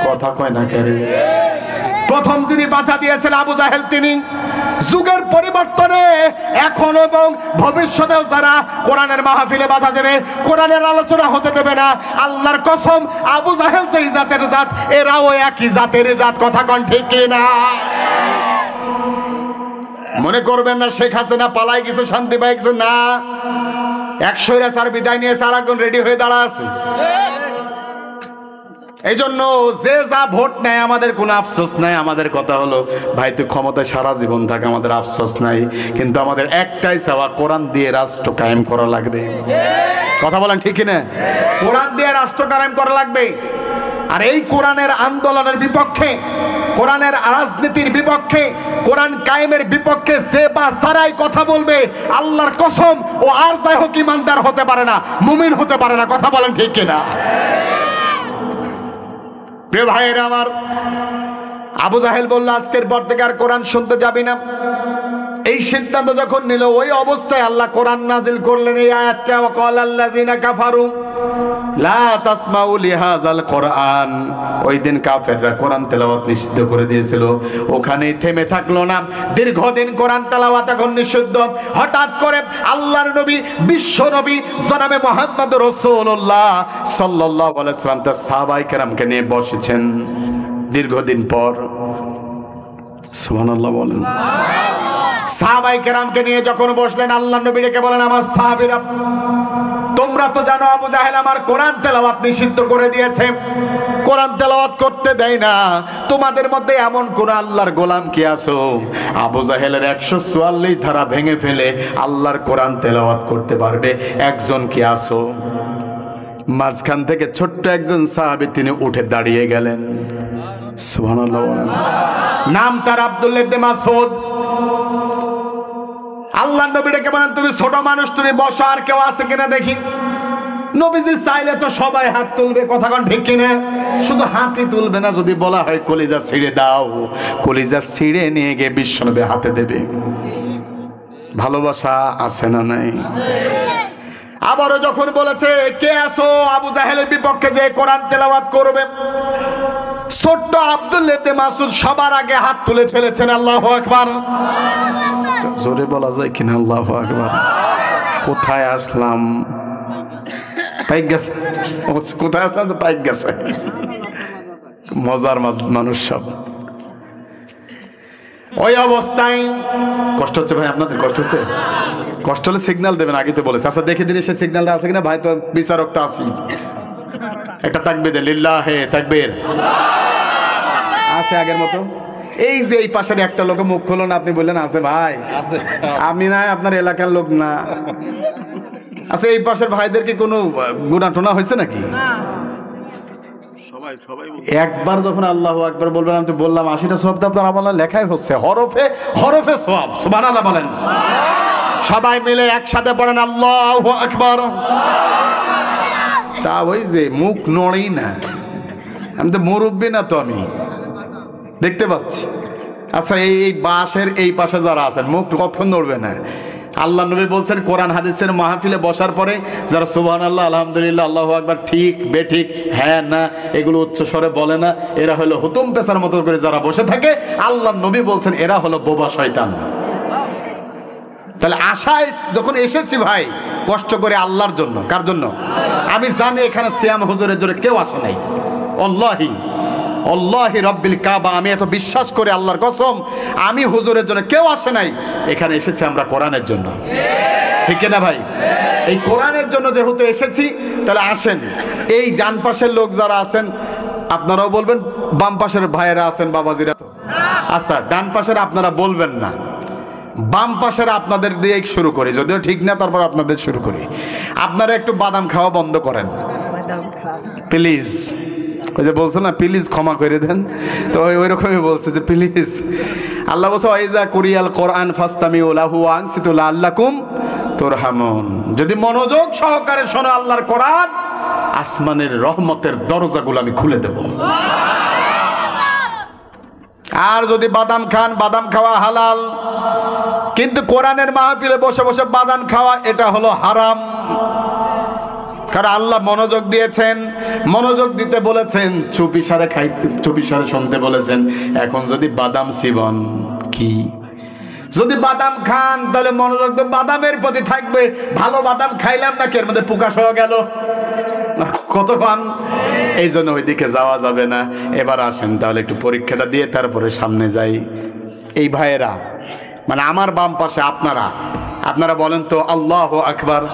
S1: কথা কয় না কেন? প্রথম যিনি বাধা দিয়েছেন আবু জাহেল, তিনি। যুগের পরিবর্তনে এখন এবং ভবিষ্যতেও যারা কোরআনের মাহফিলে বাধা দেবে, কোরআনের আলোচনা হতে দেবে না, আল্লাহর কসম আবু জাহেল যেই জাতের জাত, এরাও একই জাতের জাত। কথা কন ঠিক কিনা? মনে করবেন না শেখ হাসিনা পালাই গেছে, শান্তি পাই গেছে, না। 100 বিদায় নিয়ে সারাক্ষণ রেডি হয়ে দাঁড়া আছে। এই জন্য যে যা ভোট নেয় আমাদের কোনো আফসোস নাই। আমাদের কথা হলো, ভাই তুই ক্ষমতায় সারা জীবন থাক, আমাদের আফসোস নাই, কিন্তু আমাদের একটাই চাওয়া, কোরআন দিয়ে রাষ্ট্র কায়েম করা লাগবে। কথা বলেন ঠিক না? কোরআন দিয়ে রাষ্ট্র কায়েম করা লাগবে। আর এই কোরআনের আন্দোলনের বিপক্ষে, কোরআনের রাজনীতির বিপক্ষে, কোরআন কায়েমের বিপক্ষে যে বা যারাই কথা বলবে, আল্লাহর কসম ও আর যাই হোক ইমানদার হতে পারে না, মুমিন হতে পারে না। কথা বলেন ঠিক কিনা? প্রিয় ভাইয়েরা আমার, আবু জাহেল বলল আজকের পর থেকে আর কোরআন শুনতে যাবি না। এই সিদ্ধান্ত যখন নিল, ওই অবস্থায় আল্লাহ কোরআন নাজিল করলেন এই আয়াতটা, ওয়াকালাল্লাযিনা কাফারু লা তাসমাউ লিহাযাল কোরআন, ওই দিন কাফেররা কোরআন তেলাওয়াত নিষিদ্ধ করে দিয়েছিল। ওখানেই থেমে থাকলো না, দীর্ঘদিন কোরআন তেলাওয়াত এখন নিষিদ্ধ। হঠাৎ করে আল্লাহর নবী, বিশ্ব নবী জনাবে মুহাম্মদ রাসূলুল্লাহ সাল্লাল্লাহু আলাইহি ওয়াসাল্লাম তার সাহাবায়ে কেরামকে নিয়ে বসেছেন দীর্ঘদিন পর। সুবহানাল্লাহ বলেন। সাহাবায়ে কেরামকে নিয়ে যখন বসলেন, আল্লাহর নবী ডেকে বলেন, আমার সাহাবীরা, তোমরা তো জানো আবু জাহেল আমার কোরআন তেলাওয়াত নিষিদ্ধ করে দিয়েছে, কোরআন তেলাওয়াত করতে দেয় না। তোমাদের মধ্যে এমন কোন আল্লাহর গোলাম কি আছো আবু জাহেলের 144 ধারা ভেঙে ফেলে আল্লাহর কোরআন তেলাওয়াত করতে পারবে? একজন কি আছো? মাঝখান থেকে ছোট্ট একজন সাহাবী তিনি উঠে দাঁড়িয়ে গেলেন। সুবহানাল্লাহ। নাম তার আব্দুল্লাহ ইবনে মাসউদ। আল্লাহর নবী ডেকে বলেন, তুমি ছোট মানুষ, তুমি বসো, আর কেউ আছে কিনা দেখি। নবীজি চাইলে তো সবাই হাত তুলবে, কথা কোন ঠিক কিনা? শুধু হাতই তুলবে না, যদি বলা হয় কলিজা ছিঁড়ে দাও, কলিজা ছিঁড়ে নিয়ে গিয়ে বিশ্বনবী হাতে দেবে। ভালোবাসা আছে না নাই? আবারও যখন বলেছে, কে আছো আবু জাহেলের বিপক্ষে যে কোরআন তেলাওয়াত করবে, ছোট্ট আব্দুল্লাহ ইবনে মাসউদ সবার আগে হাত তুলে ফেলেছেন। আল্লাহু আকবার। জোরে বলা যায় কিনা আল্লাহু আকবার? কোথায় আসলাম? পাইক গেছে। কোথায় আসলাম? পাইক গেছে। মজার মানুষ সব। ওই অবস্থায় কষ্ট হচ্ছে ভাই, আপনাদের কষ্ট হচ্ছে? কষ্ট হলে সিগন্যাল দেবেন, আগে তো বলেছে। আচ্ছা দেখে দিলে সে সিগন্যালটা আছে কিনা ভাই, তো বিচারক তো আছি। একটা তাকবীর দে, লিল্লাহে তাকবীর আছে আগের মতো। এই যে এই পাশের একটা লোক মুখ খুলুন, আপনি বললেন আছে ভাই, আছে। আমি না আপনার এলাকার লোক না। আচ্ছা এই পাশের ভাইদেরকে কোনো গুনাহ টোনা হয়েছে নাকি? একবার যখন আল্লাহু আকবার বলবেন, আমি তো বললাম 80টা সওয়াব তো আপনার আমলে লেখাই হচ্ছে, হরফে হরফে সওয়াব। সুবহানাল্লাহ বলেন। সবাই মিলে একসাথে পড়েন আল্লাহু আকবার। তা ওই যে মুখ নড়েই না, আমি তো মুরব্বী না, তো আমি দেখতে পাচ্ছি। আচ্ছা এই বাসের এই পাশে যারা আছেন, মুখ কতক্ষণ নড়বে না? আল্লাহ নবী বলছেন, কোরআন হাদিসের মাহফিলে বসার পরে যারা সুবহানাল্লাহ, আলহামদুলিল্লাহ, আল্লাহু আকবার, ঠিক বেঠিক, হ্যাঁ না, এগুলো উচ্চ স্বরে বলে না, এরা হলো হুতুম পেশার মতো করে যারা বসে থাকে, আল্লাহ নবী বলছেন এরা হলো বোবা শয়তান। তাহলে আশায় যখন এসেছি ভাই, কষ্ট করে আল্লাহর জন্য। কার জন্য? আমি জানি এখানে সিয়াম হুজুরের জন্য কেউ আসে নাই। আল্লাহি আল্লাহি রব্বিল কাবা, আমি এত বিশ্বাস করে আল্লাহর কসম, আমি হুজুরের জন্য কেউ আসে নাই। এখানে এসেছি আমরা কোরআনের জন্য, ঠিক না ভাই? এই কোরআনের জন্য যেহেতু এসেছি, তাহলে আসেন। এই ডান পাশের লোক যারা আছেন আপনারাও বলবেন, বাম পাশের ভাইয়েরা আছেন বাবাজিরা তো। আচ্ছা ডান পাশের আপনারা বলবেন না, বাম পাশের আপনাদের দিয়ে শুরু করি, যদিও ঠিক না, তারপর আপনাদের শুরু করি। আপনারা একটু বাদাম খাওয়া বন্ধ করেন প্লিজ। ওই যে বলছে না প্লিজ ক্ষমা করে দেন, তো ওই রকমই বলছে যে প্লিজ। আল্লাহ বলছে, ওয়াইজা কুরিয়াল কোরআন ফাসতামিউ লাহু ওয়া আনসিতু লাআল্লাকুম তুরহামুন। যদি মনোযোগ সহকারে শোনো আল্লাহর কোরআন, আসমানের রহমতের দরজাগুলো আমি খুলে দেব। আর যদি বাদাম খান, বাদাম খাওয়া হালাল, কিন্তু কোরআনের মাহফিলে বসে বসে বাদাম খাওয়া এটা হলো হারাম। কারণ আল্লাহ মনোযোগ দিয়েছেন, মনোযোগ দিতে বলেছেন, চুপি সারে খাইতে, চুপি সারে শুনতে বলেছেন। এখন যদি বাদাম চিবন, কি যদি বাদাম খান, তাহলে মনোযোগ তো বাদামের প্রতি থাকবে। ভালো বাদাম খাইলাম নাকি এর মধ্যে পোকা সহ গেল, কতক্ষণ? এই জন্য ওইদিকে যাওয়া যাবে না। এবার আসেন তাহলে একটু পরীক্ষাটা দিয়ে তারপরে সামনে যাই। এই ভাইয়েরা, মানে আমার বাম পাশে আপনারা বলেন তো আল্লাহু আকবার।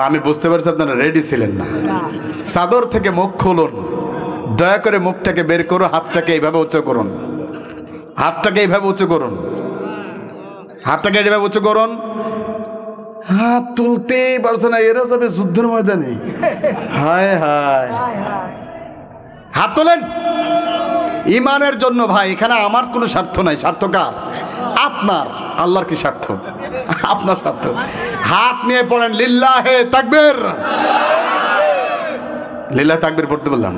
S1: আমি বুঝতে পারছি আপনারা রেডি ছিলেন না। চাদর থেকে মুখ খুলুন, দয়া করে মুখটাকে বের করো, হাতটাকে এইভাবে উঁচু করুন, হাতটাকে এইভাবে উঁচু করুন, হাতটাকে এইভাবে উঁচু করুন। হাত তুলতেই পারছে না, এরা যাবে যুদ্ধের ময়দানে। হায় হায়, হাত তোলেন ইমানের জন্য ভাই। এখানে আমার কোনো স্বার্থ নাই, স্বার্থ কার? আপনার। আল্লাহর কি স্বার্থ? আপনার স্বার্থ। হাত নিয়ে পড়েন লিল্লাহে তাকবীর। লিল্লাহে তাকবীর পড়তে বললাম।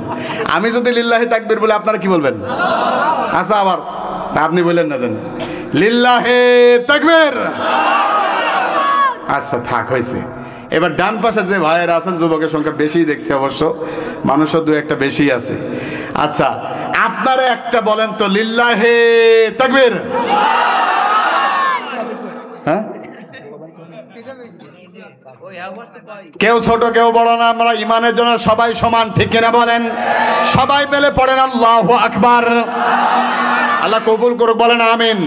S1: আমি যদি লিল্লাহে তাকবীর বলে আপনারা কি বলবেন? আচ্ছা আবার আপনি বললেন না জানেন, লিল্লাহে তাকবীর। আচ্ছা থাক, হয়েছে। এবার ডান পাশে যে ভাইয়েরা আছেন যুবকের সংখ্যা বেশি দেখছি, অবশ্য মানুষও দু একটা বেশি আছে। আচ্ছা, আপনারা একটা বলেন তো, লিল্লাহে তাকবীর। হ্যাঁ, কেউ ছোট কেউ বড় না, আমরা ইমানের জন্য সবাই সমান, ঠিক কিনা বলেন? সবাই মিলে পড়েন আল্লাহু আকবার। আল্লাহ কবুল করুক, বলেন আমিন।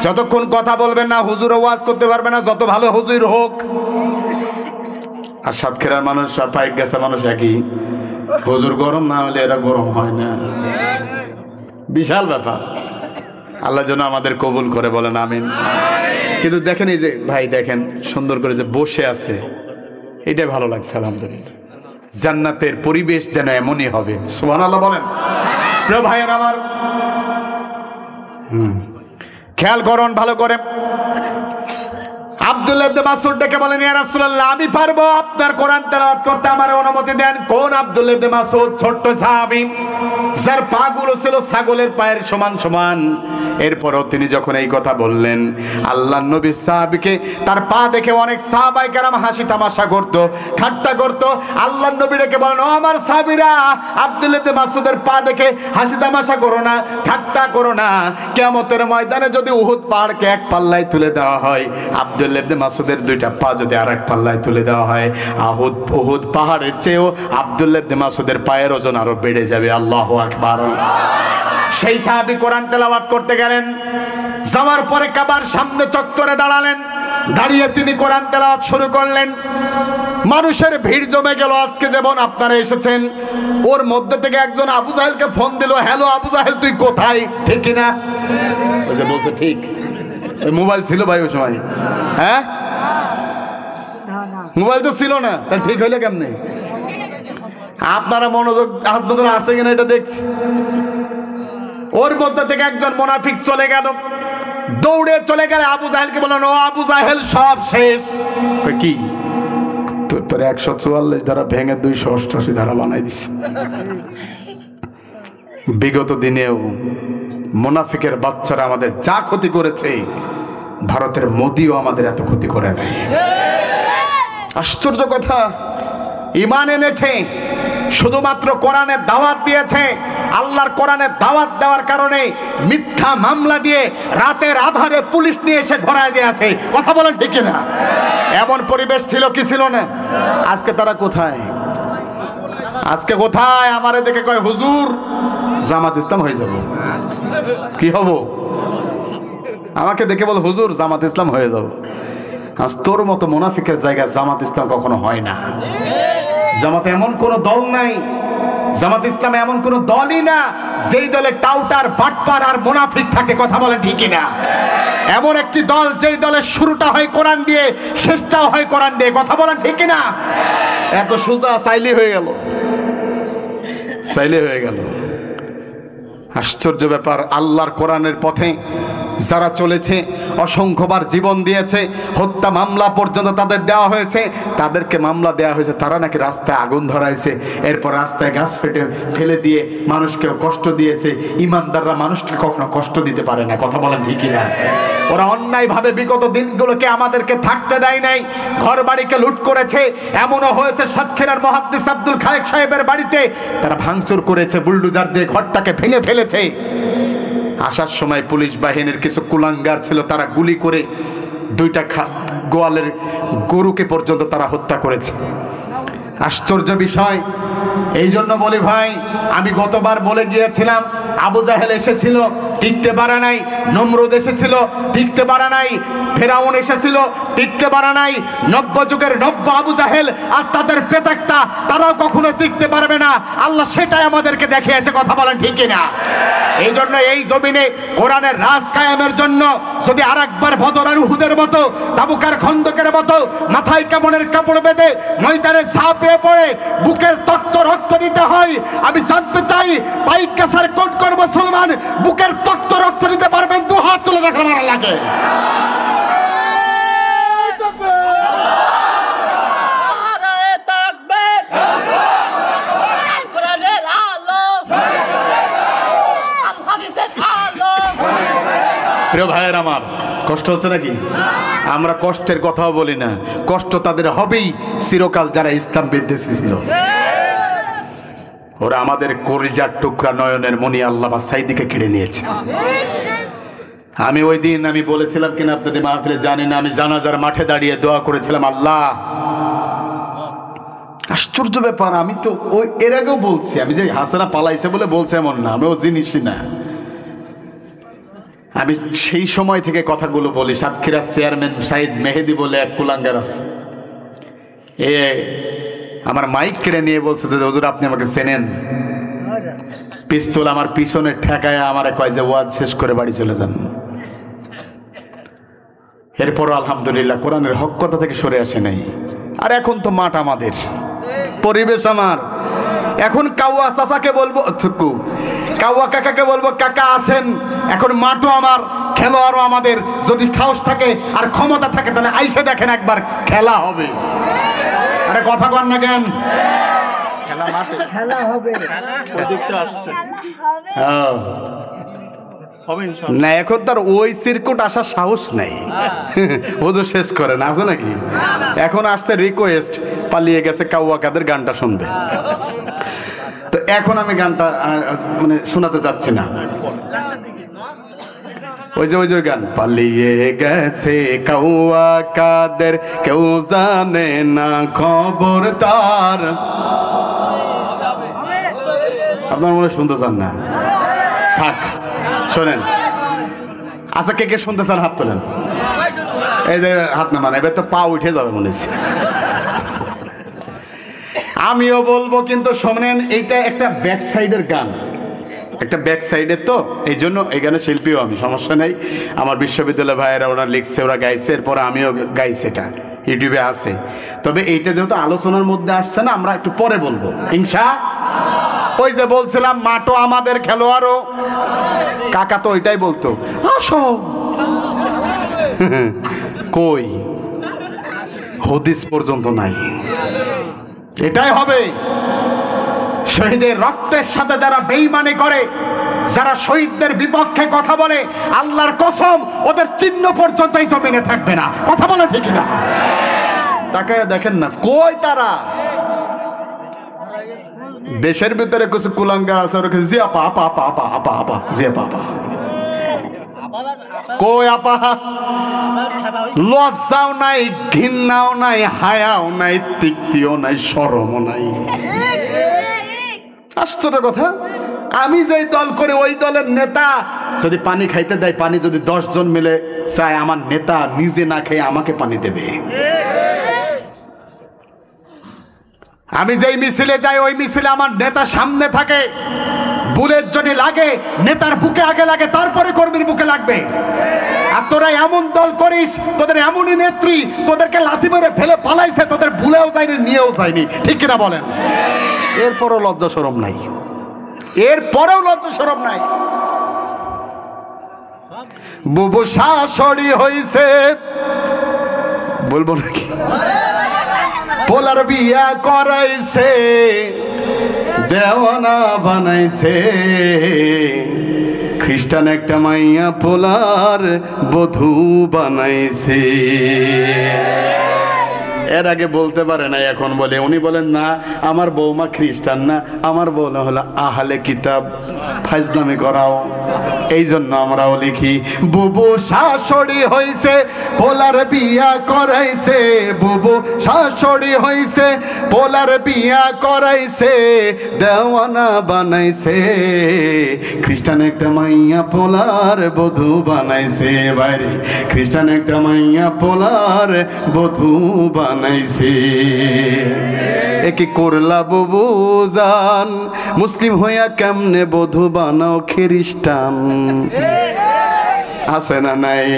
S1: যতক্ষণ কথা বলবেন না হুজুর ওয়াজ করতে পারবে না, যত ভালো হুজুর হোক। আর সাতক্ষীরার মানুষ আর পাইক গেছে মানুষ একই, হুজুর গরম না হলে এরা গরম হয় না, বিশাল ব্যাপার। আল্লাহ যেন আমাদের কবুল করে, বলেন আমিন। কিন্তু দেখেন এই যে ভাই, দেখেন সুন্দর করে যে বসে আছে, এটাই ভালো লাগছে। আলহামদুলিল্লাহ, জান্নাতের পরিবেশ যেন এমনই হবে। সুবহানাল্লাহ বলেন। প্রিয় ভাইয়ের আমার, খেয়াল করুন ভালো করে। আব্দুল্লাহ ইবনে মাসউদ ডেকে বলেন, ইয়া রাসূলুল্লাহ, আমি পারবো আপনার কোরআন তেলাওয়াত করতে, আমার অনুমতি দেন। কোন আব্দুল্লাহ ইবনে মাসউদ? ছোট্ট সাহাবী, যার পা গুলো ছিল ছাগলের পায়ের সমান সমান। এরপরও তিনি যখন এই কথা বললেন, আল্লাহর নবী সাহাবীকে তার পা দেখে অনেক সাহাবায়ে কেরাম হাসি তামাশা করত, ঠাট্টা করত। আল্লাহর নবী ডেকে বলেন, ও আমার সাহাবীরা, আব্দুল্লাহ ইবনে মাসউদের পা দেখে হাসি তামাশা করো না, ঠাট্টা করো না। কিয়ামতের ময়দানে যদি উহুদ পাহাড়কে এক পাল্লায় তুলে দেওয়া হয়, আব্দুল্লাহ ইবনে মাসউদের দুইটা পা যদি আরেক পাল্লায় তুলে দেওয়া হয়, উহুদ পাহাড়ের চেয়েও আব্দুল্লাহ ইবনে মাসউদের পায়ের ওজন আরো বেড়ে যাবে। আল্লাহু আকবার। সেই সাহাবী কোরআন তেলাওয়াত করতে গেলেন, যাওয়ার পরে কাবার সামনে চত্বরে দাঁড়ালেন, দাঁড়িয়ে তিনি কোরআন তেলাওয়াত শুরু করলেন। মানুষের ভিড় জমে গেল। আজকে যেমন আপনারা এসেছেন, ওর মধ্যে থেকে একজন আবু জাহেলকে ফোন দিল, হ্যালো আবু জাহেল, তুই কোথায়? ঠিক কিনা? বলছে ঠিক। মোবাইল ছিল ভাই ওই সময়? হ্যাঁ, মোবাইল তো ছিল না, তাহলে ঠিক হইলে কেমনে? আপনারা মনোযোগ আপনাদের আছে কিনা এটা দেখছি। ওর মধ্যে থেকে একজন মুনাফিক চলে গেল, দৌড়ে চলে গেলে আবু জাহেলকে বললেন, ও আবু জাহেল, সব শেষ। কি তোর 144 ধারা ভেঙে 288 ধারা বানাই দিছে। বিগত দিনেও মুনাফিকের বাচ্চারা আমাদের যা ক্ষতি করেছে, ভারতের মোদিও আমাদের এত ক্ষতি করে নাই। আশ্চর্য কথা, ঈমান এনেছে, শুধুমাত্র কোরআনের দাওয়াত দিয়েছে। আল্লাহর কোরআনের দাওয়াত দেওয়ার কারণে মিথ্যা মামলা দিয়ে রাতের আধারে পুলিশ নিয়ে এসে ধরায় দিয়েছে। কথা বলেন ঠিক না? এমন পরিবেশ ছিল কি ছিল না? আজকে তারা কোথায়? আজকে কোথায়? আমারে দেখে কয়, হুজুর জামাত ইসলাম হয়ে যাব। কি হব? আমাকে দেখে বল, হুজুর জামাত ইসলাম হয়ে যাব। আজ তোর মতো মুনাফিকের জায়গায় জামাত ইসলাম কখনো হয় না। জামাতে এমন কোন দল নাই, জামাত ইসলাম এমন কোন দলই না যেই দলে টাউটার, বাটপার আর মুনাফিক থাকে। কথা বলেন ঠিক না? এমন একটি দল যেই দলের শুরুটা হয় কোরআন দিয়ে, শেষটাও হয় কোরআন দিয়ে। কথা বলেন ঠিক না? এত সোজা, চাইলে হয়ে গেল, চাইলে হয়ে গেল। আশ্চর্য ব্যাপার। আল্লাহর কোরআনের পথে যারা চলেছে, অসংখ্যবার জীবন দিয়েছে, হত্যা মামলা পর্যন্ত তাদের দেওয়া হয়েছে, তাদেরকে মামলা দেওয়া হয়েছে, তারা নাকি রাস্তায় আগুন ধরাইছে, এরপর রাস্তায় গাছ ফেলে দিয়ে মানুষকেও কষ্ট দিয়েছে। ইমানদাররা মানুষকে কখনো কষ্ট দিতে পারে না। কথা বলেন ঠিক না? ওরা অন্যায়ভাবে বিগত দিনগুলোকে আমাদেরকে থাকতে দেয় নাই, ঘর বাড়িকে লুট করেছে। এমনও হয়েছে সাতক্ষীরার মুহাদ্দিস আব্দুল খালেক সাহেবের বাড়িতে তারা ভাঙচুর করেছে, বুলডোজার দিয়ে ঘরটাকে ভেঙে ফেলেছে। আসার সময় পুলিশ বাহিনীর কিছু কুলাঙ্গার ছিল, তারা গুলি করে 2টা গোয়ালের গরুকে পর্যন্ত তারা হত্যা করেছে। আশ্চর্য বিষয়। এই জন্য বলি ভাই, আমি গতবার বলে গিয়েছিলাম, আবু জাহেল এসেছিল, টিকতে পারে নাই। নমরুদ এসেছিল, টিকতে পারে নাই। ফেরাউন এসেছিল, টিকতে পারে নাই। নব্য যুগের নব্য আবু জাহেল আর তাদের প্রেতাত্মা, তারাও কখনো টিকতে পারবে না। আল্লাহ সেটাই আমাদেরকে দেখিয়েছে। কথা বলেন ঠিক না? এই জন্য এই জমিনে কোরআনের রাজ কায়েমের জন্য যদি আরেকবার বদর আর উহুদের মতো, তাবুকের খন্দকের মতো মাথায় কামনের কাপড় বেঁধে ময়দানে ঝাঁপিয়ে পড়ে বুকের তক্ত রক্ত নিতে হয়, আমি জানতে চাই পাইক কাসার কোন কোন মুসলমান বুকের তক্ত রক্ত নিতে পারবেন? 2 হাত তুলে দেখার মারা লাগে। প্রিয় ভাইয়ের আমার, কষ্ট হচ্ছে নাকি? আমরা কষ্টের কথাও বলি না, কষ্ট তাদের হবেই চিরকাল যারা ইসলাম বিদ্বেষী ছিল। ওরা আমাদের কলিজার টুকরা নয়নের মনি আল্লামা সাইদিকে কেড়ে নিয়েছে। আমি ওই দিন আমি বলেছিলাম কিনা আপনাদের মাহফিলে জানি না, আমি জানাজার মাঠে দাঁড়িয়ে দোয়া করেছিলাম, আল্লাহ, আশ্চর্য ব্যাপার, আমি তো ওই এর আগেও বলছি, আমি যে হাসানা পালাইছে বলে বলছে এমন না, আমি ও জিনিসই না। আমি সেই সময় থেকে কথাগুলো বলি। সাতক্ষীরার চেয়ারম্যান সাইদ মেহেদি বলে এক কুলাঙ্গার আছে, এ আমার মাইক কেড়ে নিয়ে বলছে যে হুজুর আপনি আমাকে চেনেন? পিস্তল আমার পিছনে ঠেকায় আমার কয় যে ওয়াজ শেষ করে বাড়ি চলে যান। এরপরও আলহামদুলিল্লাহ কোরআনের হক কথা থেকে সরে আসে নাই। আর এখন তো মাঠ আমাদের, পরিবেশ আমার। এখন কাউয়া চাচাকে বলবো, কাউয়া কাকাকে বলবো, কাকা আসেন, এখন মাঠও আমার, খেলোয়াড়ও আমাদের। যদি সাহস থাকে আর ক্ষমতা থাকে তাহলে আইসে দেখেন, একবার খেলা হবে। আরে কথা কর না কেন? খেলা হবে না, এখন তার ওই সিরকুট আসার সাহস নাই। হুজুর শেষ করেন, আছে নাকি? এখন আসছে রিকোয়েস্ট, পালিয়ে গেছে কাউয়া কাদের গানটা শুনবে। তো এখন আমি গানটা মানে শোনাতে যাচ্ছি না। ওই যে গান, পালিয়ে গেছে কাউয়া কাদের, কেউ জানে না খবর তার। আপনার মনে শুনতে চান না? থাক, শোনেন। আচ্ছা, কে কে শুনতে চান হাত তোলেন। এই যে হাত নামান, এবার তো পা উঠে যাবে মনে হচ্ছে। আমিও বলবো, কিন্তু শোনেন, এইটা একটা ব্যাক সাইডের গান, একটা ব্যাক সাইডের, তো এই জন্য এই গানের শিল্পীও আমি, সমস্যা নেই। আমার বিশ্ববিদ্যালয় ভাইয়েরা ওরা লিখছে, ওরা গাইছে, এরপরে আমিও গাইছি, এটা ইউটিউবে আছে। তবে এইটা যেহেতু আলোচনার মধ্যে আসছে না, আমরা একটু পরে বলবো ইনশাআল্লাহ। ওই যে বলছিলাম মাঠও আমাদের, খেলোয়াড়ও। কাকা তো ওইটাই বলতো, আসো। কই হদিস পর্যন্ত নাই। এটাই হবে। শহীদের রক্তের সাথে যারা বেঈমানি করে, যারা শহীদদের বিপক্ষে কথা বলে, আল্লাহর কসম ওদের চিহ্ন পর্যন্ত এই জমিনে থাকবে না। কথা বলে ঠিক না? তাকায় দেখেন না, কই তারা? দেশের ভিতরে কিছু কুলাঙ্গার আছে, ওরা জি আপা আপা আপা আপা আপা আপা জি আপা আপা, কই আপা? লজ্জাও নাই, ঘৃণাও নাই, হায়াও নাই, তৃপ্তিও নাই, শরমও নাই। আশ্চর্য কথা, আমি যেই দল করে ওই দলের নেতা যদি পানি খাইতে দেয়, পানি যদি 10 জন মিলে চায়, আমার নেতা নিজে না খেয়ে আমাকে পানি দেবে। আমি যেই মিছিলে যাই, ওই মিছিলে আমার নেতা সামনে থাকে। বুলেট যদি লাগে, নেতার বুকে আগে লাগে, তারপরে কর্মীর বুকে লাগবে। আর তোরা এমন দল করিস, তোদের এমনই নেত্রী, তোদেরকে লাথি মেরে ফেলে পালাইছে, তোদের ভুলেও যায়নি, নিয়েও যায়নি, ঠিক কিনা বলেন? এরপরও লজ্জা শরম নাই, এরপরেও লজ্জা শরম নাই। বুবু শাশুড়ি হইছে, বলবো নাকি? পোলার বিয়া করাইছে, দেওয়ানা বানাইছে। খ্রিস্টান একটা মাইয়া পোলার বধূ বানাইছে। এর আগে বলতে পারে না, এখন বলে। উনি বলেন না, আমার বৌমা খ্রিস্টান না, আমার বৌমা হলো আহলে কিতাব, ফাজলামি করাও। এই জন্য আমরাও লিখি, বুবু শাশুড়ি হইছে, পোলার বিয়া করাইছে। বুবু শাশুড়ি হইছে, পোলার বিয়া করাইছে, দেওয়ানা বানাইছে। খ্রিস্টান একটা মাইয়া পোলার বধূ বানাইছে। বাইরে খ্রিস্টান একটা মাইয়া পোলার বধূ বানাইছে। এ কি করলা বুবু জান, মুসলিম হইয়া কেমনে বধূ বানাও খ্রিস্টান? আছে না নাই?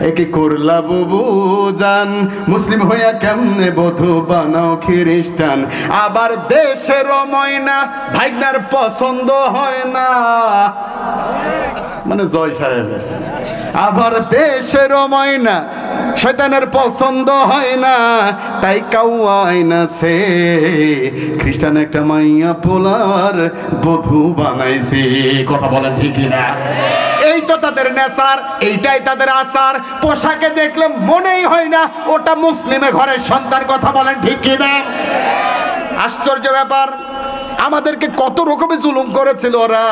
S1: এ কি করলা বুবু জান, মুসলিম হইয়া কেমনে বধূ বানাও খ্রিস্টান? আবার দেশের ময়না ভাইনার পছন্দ হয় না, মানে জয় সাহেবের। আবার দেশের ময়না শয়তানের পছন্দ হয় না, তাই কাওয়াই না সে খ্রিস্টান একটা মাইয়া পোলার বধূ বানাইছে। কথা বলেন ঠিক না? এই তো তাদের নেশার, এইটাই তাদের আচার। পোশাকে দেখলে মনেই হয় না ওটা মুসলিমের ঘরের সন্তান। কথা বলেন ঠিক কিনা? আশ্চর্য ব্যাপার, আমাদেরকে কত রকমের জুলুম করেছিল ওরা।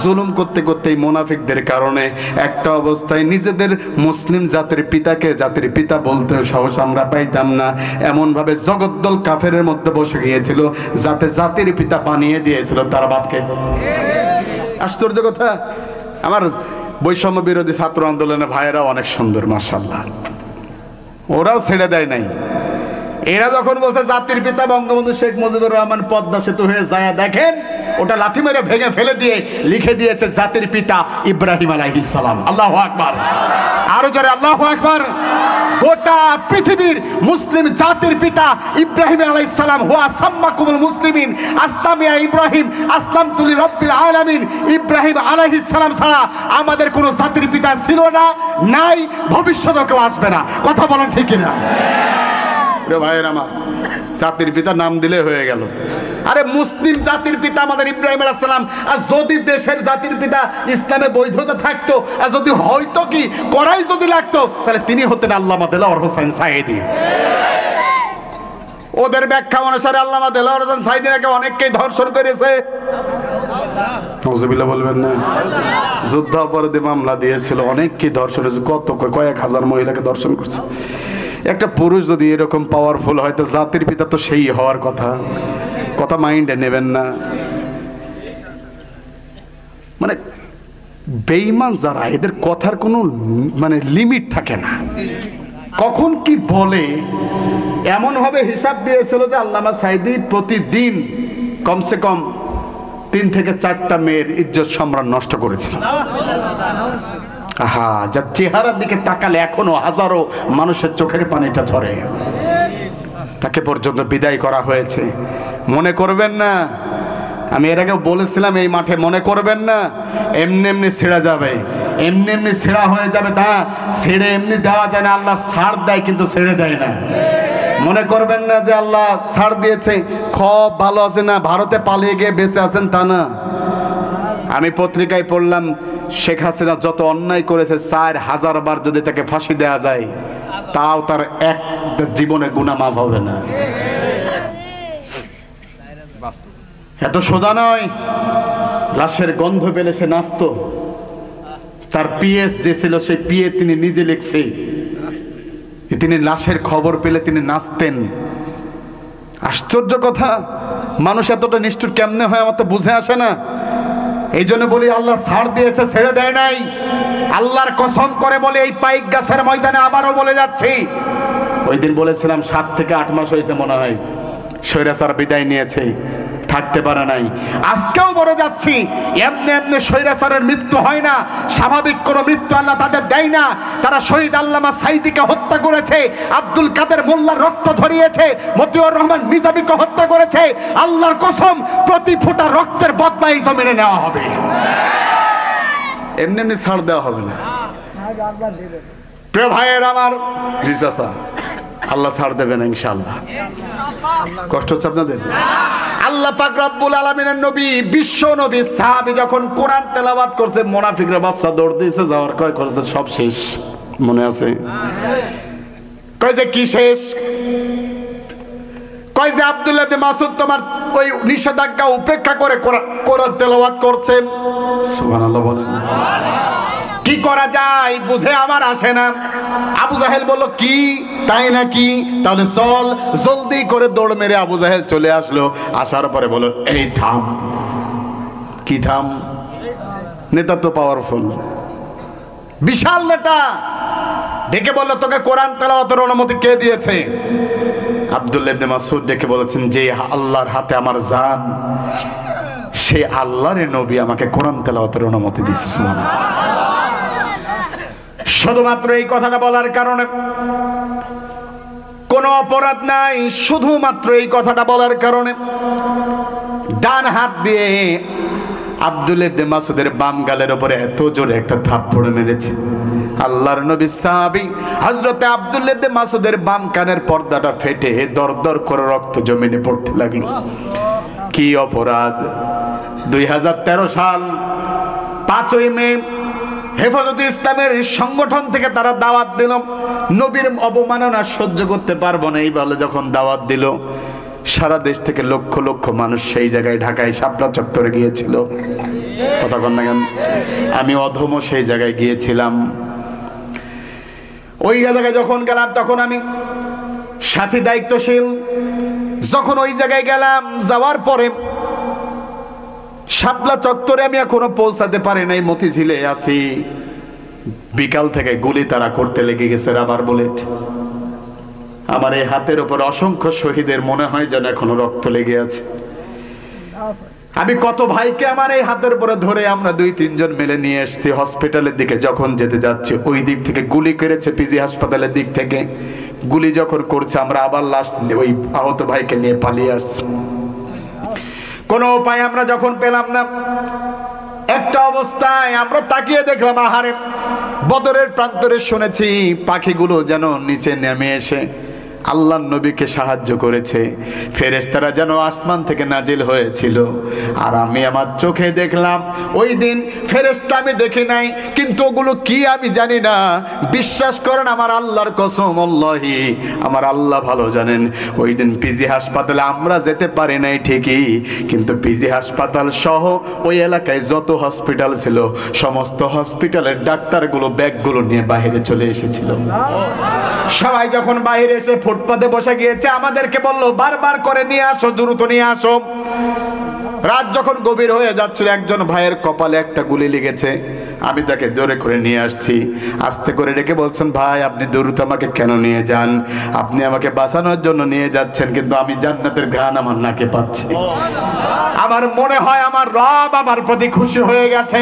S1: জুলুম করতে করতে মুনাফিকদের কারণে একটা অবস্থায় নিজেদের মুসলিম জাতির পিতাকে জাতির পিতা বলতে সাহস আমরা পাইতাম না, এমন ভাবে জগদ্দল কাফেরের মধ্যে বসে গিয়েছিল, যাতে জাতির পিতা বানিয়ে দিয়েছিল তার বাপকে। আশ্চর্য কথা। আমার বৈষম্য বিরোধী ছাত্র আন্দোলনের ভাইয়েরাও অনেক সুন্দর, মাশাআল্লাহ, ওরাও ছেড়ে দেয় নাই। এরা যখন বলছে জাতির পিতা বঙ্গবন্ধু শেখ মুজিবুর রহমান পদ্মা সেতু হয়ে যায়, দেখেন ওটা লাথি মেরে ভেঙে ফেলে দিয়ে লিখে দিয়েছে জাতির পিতা ইব্রাহিম আলাইহিস সালাম। আল্লাহু আকবার, আরো জোরে আল্লাহু আকবার। গোটা পৃথিবীর মুসলিম জাতির পিতা ইব্রাহিম আলাইহিস সালাম, হুয়া সাম্মাকুমুল মুসলিমিন আসলামিয়া ইব্রাহিম আসলামতু লিরাব্বিল আলামিন। ইব্রাহিম আলাইহিস সালাম ছাড়া আমাদের কোনো জাতির পিতা ছিল না, নাই, ভবিষ্যতেও কেউ আসবে না। কথা বলেন ঠিক কিনা? ভাইয়ের আমার, জাতির পিতা নাম দিলে হয়ে গেল। আরে মুসলিম জাতির পিতা আমাদের ইব্রাহিম আলাইহিস সালাম। আর যদি দেশের জাতির পিতা ইসলামে বৈধতা থাকতো, আর যদি হয়তো কি করাই যদি লাগতো, তাহলে তিনি হতেন আল্লামা দেলোয়ার হোসেন সাঈদী। ওদের ব্যাখ্যা অনুসারে আল্লামা দেলোয়ার হোসেন সাঈদীকে অনেককেই ধর্ষণ করেছে। নাউজুবিল্লাহ বলবেন না? যুদ্ধ অপরাধী মামলা দিয়েছিল, অনেককেই ধর্ষণ করেছে, কত কয়েক হাজার মহিলাকে ধর্ষণ করছে। একটা পুরুষ যদি এরকম পাওয়ারফুল হয়, তো জাতির পিতা তো সেই হওয়ার কথা। কথা মাইন্ডে নেবেন না। মানে বেঈমান যারা, এদের কথার কোনো মানে লিমিট থাকে না, কখন কি বলে। এমন ভাবে হিসাব দিয়েছিল যে আল্লামা সাঈদী প্রতিদিন কমসে কম 3 থেকে 4টা মেয়ের ইজ্জত সম্মান নষ্ট করেছিল। আহা, যা চেহারার দিকে তাকালে এখনো হাজারো মানুষের চোখের পানিটা ঝরে। তাকে পর্যন্ত বিদায় করা হয়েছে। মনে করবেন না, আমি এর আগেও বলেছিলাম এই মাঠে, মনে করবেন না এমনি এমনি ছেড়া যাবে, এমনি এমনি ছেড়া হয়ে যাবে। তা ছেড়ে এমনি দেওয়া যায় না, আল্লাহ ছাড় দেয় কিন্তু ছেড়ে দেয় না। মনে করবেন না যে আল্লাহ ছাড় দিয়েছে, খুব ভালো আছে না, ভারতে পালিয়ে গিয়ে বেঁচে আছেন, তা না। আমি পত্রিকায় পড়লাম শেখ হাসিনা যত অন্যায় করেছে 4000 বার যদি তাকে ফাঁসি দেওয়া যায়, তাও তার এক জীবনে গুনাহ মাফ হবে না। এত সোজা নয়। লাশের গন্ধ পেলে সে নাচতো। তার পিএস যে ছিল, সেই পিএ তিনি নিজে লিখছে, তিনি লাশের খবর পেলে তিনি নাচতেন। আশ্চর্য কথা, মানুষ এতটা নিষ্ঠুর কেমনে হয় আমার তো বুঝে আসে না। এই জন্য বলি আল্লাহ ছাড় দিয়েছে, ছেড়ে দেয় নাই। আল্লাহর কসম করে বলে এই পাইক গাছের ময়দানে আবারও বলে যাচ্ছি, ওই দিন বলেছিলাম 7 থেকে 8 মাস হয়েছে মনে হয় স্বৈরাচার বিদায় নিয়েছে, থাকতে পারে নাই। আজকেও বলে যাচ্ছি, এমনি এমনি স্বৈরাচারের মৃত্যু হয় না, স্বাভাবিক কোনো মৃত্যু আল্লাহ তাদের দেয় না। তারা শহীদ আল্লামা সাঈদীকে হত্যা করেছে, আব্দুল কাদের মোল্লার রক্ত ঝরিয়েছে, মতিউর রহমান নিজামীকে হত্যা করেছে। আল্লাহর কসম, প্রতি ফোঁটা রক্তের বদলা এই জমিনে নেওয়া হবে, এমনি এমনি ছাড় দেওয়া হবে না। প্রিয় ভাইয়ের আমার, জি চাচা, আল্লাহ ছাড় দেবে না ইনশাআল্লাহ। কষ্ট হচ্ছে আপনাদের? আল্লাহ পাক রব্বুল আলামিনের নবী, বিশ্ব নবী সাহাবী যখন কোরআন তেলাওয়াত করছে, মুনাফিকরা বাচ্চা দৌড় দিয়েছে, যাওয়ার কয় করছে সব শেষ। মনে আছে? কয় যে কি শেষ? কয় যে আব্দুল্লাহ ইবনে মাসউদ তোমার ওই নিষেধাজ্ঞা উপেক্ষা করে কোরআন তেলাওয়াত করছে। সুবহানাল্লাহ বলেন। কি করা যায় বুঝে আমার আসে না। আবু জাহেল বলল কি, তাই নাকি, তাহলে চল। জলদি করে দৌড় মেরে আবু জাহেল চলে আসলো। আসার পরে বলল এই থাম। কি থাম? নেতা তো পাওয়ারফুল, বিশাল নেতা। ডেকে বলল তোকে কোরআন তেলাওয়াতের অনুমতি কে দিয়েছে? আব্দুল্লাহ ইবনে মাসউদ ডেকে বলেছেন যে আল্লাহর হাতে আমার জান, সে আল্লাহর নবী আমাকে কোরআন তেলাওয়াতের অনুমতি দিয়েছে। সুবহানাল্লাহ। শুধুমাত্র এই কথাটা বলার কারণে কোনো অপরাধ নাই, শুধুমাত্র এই কথাটা বলার কারণে ডান হাত দিয়ে আব্দুল্লাহ ইবনে মাসউদের বাম গালের উপরে এত জোরে একটা থাপ্পড় মেরেছে, আল্লাহর নবী সাহাবী হযরতে আব্দুল্লাহ ইবনে মাসউদের বাম কানের পর্দাটা ফেটে দরদর করে রক্ত জমিনে পড়তে লাগলো। কি অপরাধ! 2013 সাল 5ই মে হেফাজতে ইসলামের সংগঠন থেকে তারা দাওয়াত দিল, নবীর অবমাননা সহ্য করতে পারবো না এই বলে যখন দাওয়াত দিল, সারা দেশ থেকে লক্ষ লক্ষ মানুষ সেই জায়গায় ঢাকায় শাপলা চত্বরে গিয়েছিল। কথা বল না কেন? আমি অধম সেই জায়গায় গিয়েছিলাম। ওই জায়গায় যখন গেলাম তখন আমি সাথী দায়িত্বশীল, যখন ওই জায়গায় গেলাম যাওয়ার পরে শাপলা চত্বরে আমি এখনো পৌঁছাতে পারি নাই, মতিঝিলে আছি। বিকাল থেকে গুলি তারা করতে লেগে গেছে, রাবার বুলেট। আমার এই হাতের উপর অসংখ্য শহীদের মনে হয় যেন এখনো রক্ত লেগে আছে। আমি কত ভাইকে আমার এই হাতের উপরে ধরে আমরা 2-3 জন মিলে নিয়ে এসেছি হসপিটালের দিকে। যখন যেতে যাচ্ছি ওই দিক থেকে গুলি করেছে, পিজি হাসপাতালের দিক থেকে গুলি যখন করছে, আমরা আবার লাস্ট ওই আহত ভাইকে নিয়ে পালিয়ে আসছি। কোনো উপায় আমরা যখন পেলাম না, একটা অবস্থায় আমরা তাকিয়ে দেখলাম, আহারে বদরের প্রান্তরে শুনেছি পাখিগুলো যেন নিচে নেমে এসে আল্লাহর নবীকে সাহায্য করেছে, ফেরেশতারা যেন আসমান থেকে নাজিল হয়েছিল। আর আমি আমার চোখে দেখলাম ওই দিন ফেরেশতা আমি দেখি নাই, কিন্তু ওগুলো কি আমি জানি না। বিশ্বাস করেন আমার আল্লাহর কসম, আল্লাহি আমার আল্লাহ ভালো জানেন, ওই দিন পিজি হাসপাতালে আমরা যেতে পারি নাই ঠিকই, কিন্তু পিজি হাসপাতাল সহ ওই এলাকায় যত হসপিটাল ছিল সমস্ত হসপিটালের ডাক্তারগুলো ব্যাগগুলো নিয়ে বাইরে চলে এসেছিল। সবাই যখন বাইরে এসে ফুটপাতে বসে গিয়েছে, আমাদেরকে বললো বারবার করে নিয়ে আসো, দ্রুত নিয়ে আসো। রাত যখন গভীর হয়ে যাচ্ছিল, একজন ভাইয়ের কপালে একটা গুলি লেগেছে, আমি তাকে জোরে করে নিয়ে আসছি। আস্তে করে ডেকে বলছেন, ভাই আপনি দ্রুত আমাকে কেন নিয়ে যান? আপনি আমাকে বাঁচানোর জন্য নিয়ে যাচ্ছেন, কিন্তু আমি জান্নাতের ঘ্রাণ আমার নাকে পাচ্ছি। আমার মনে হয় আমার রব আমার প্রতি খুশি হয়ে গেছে,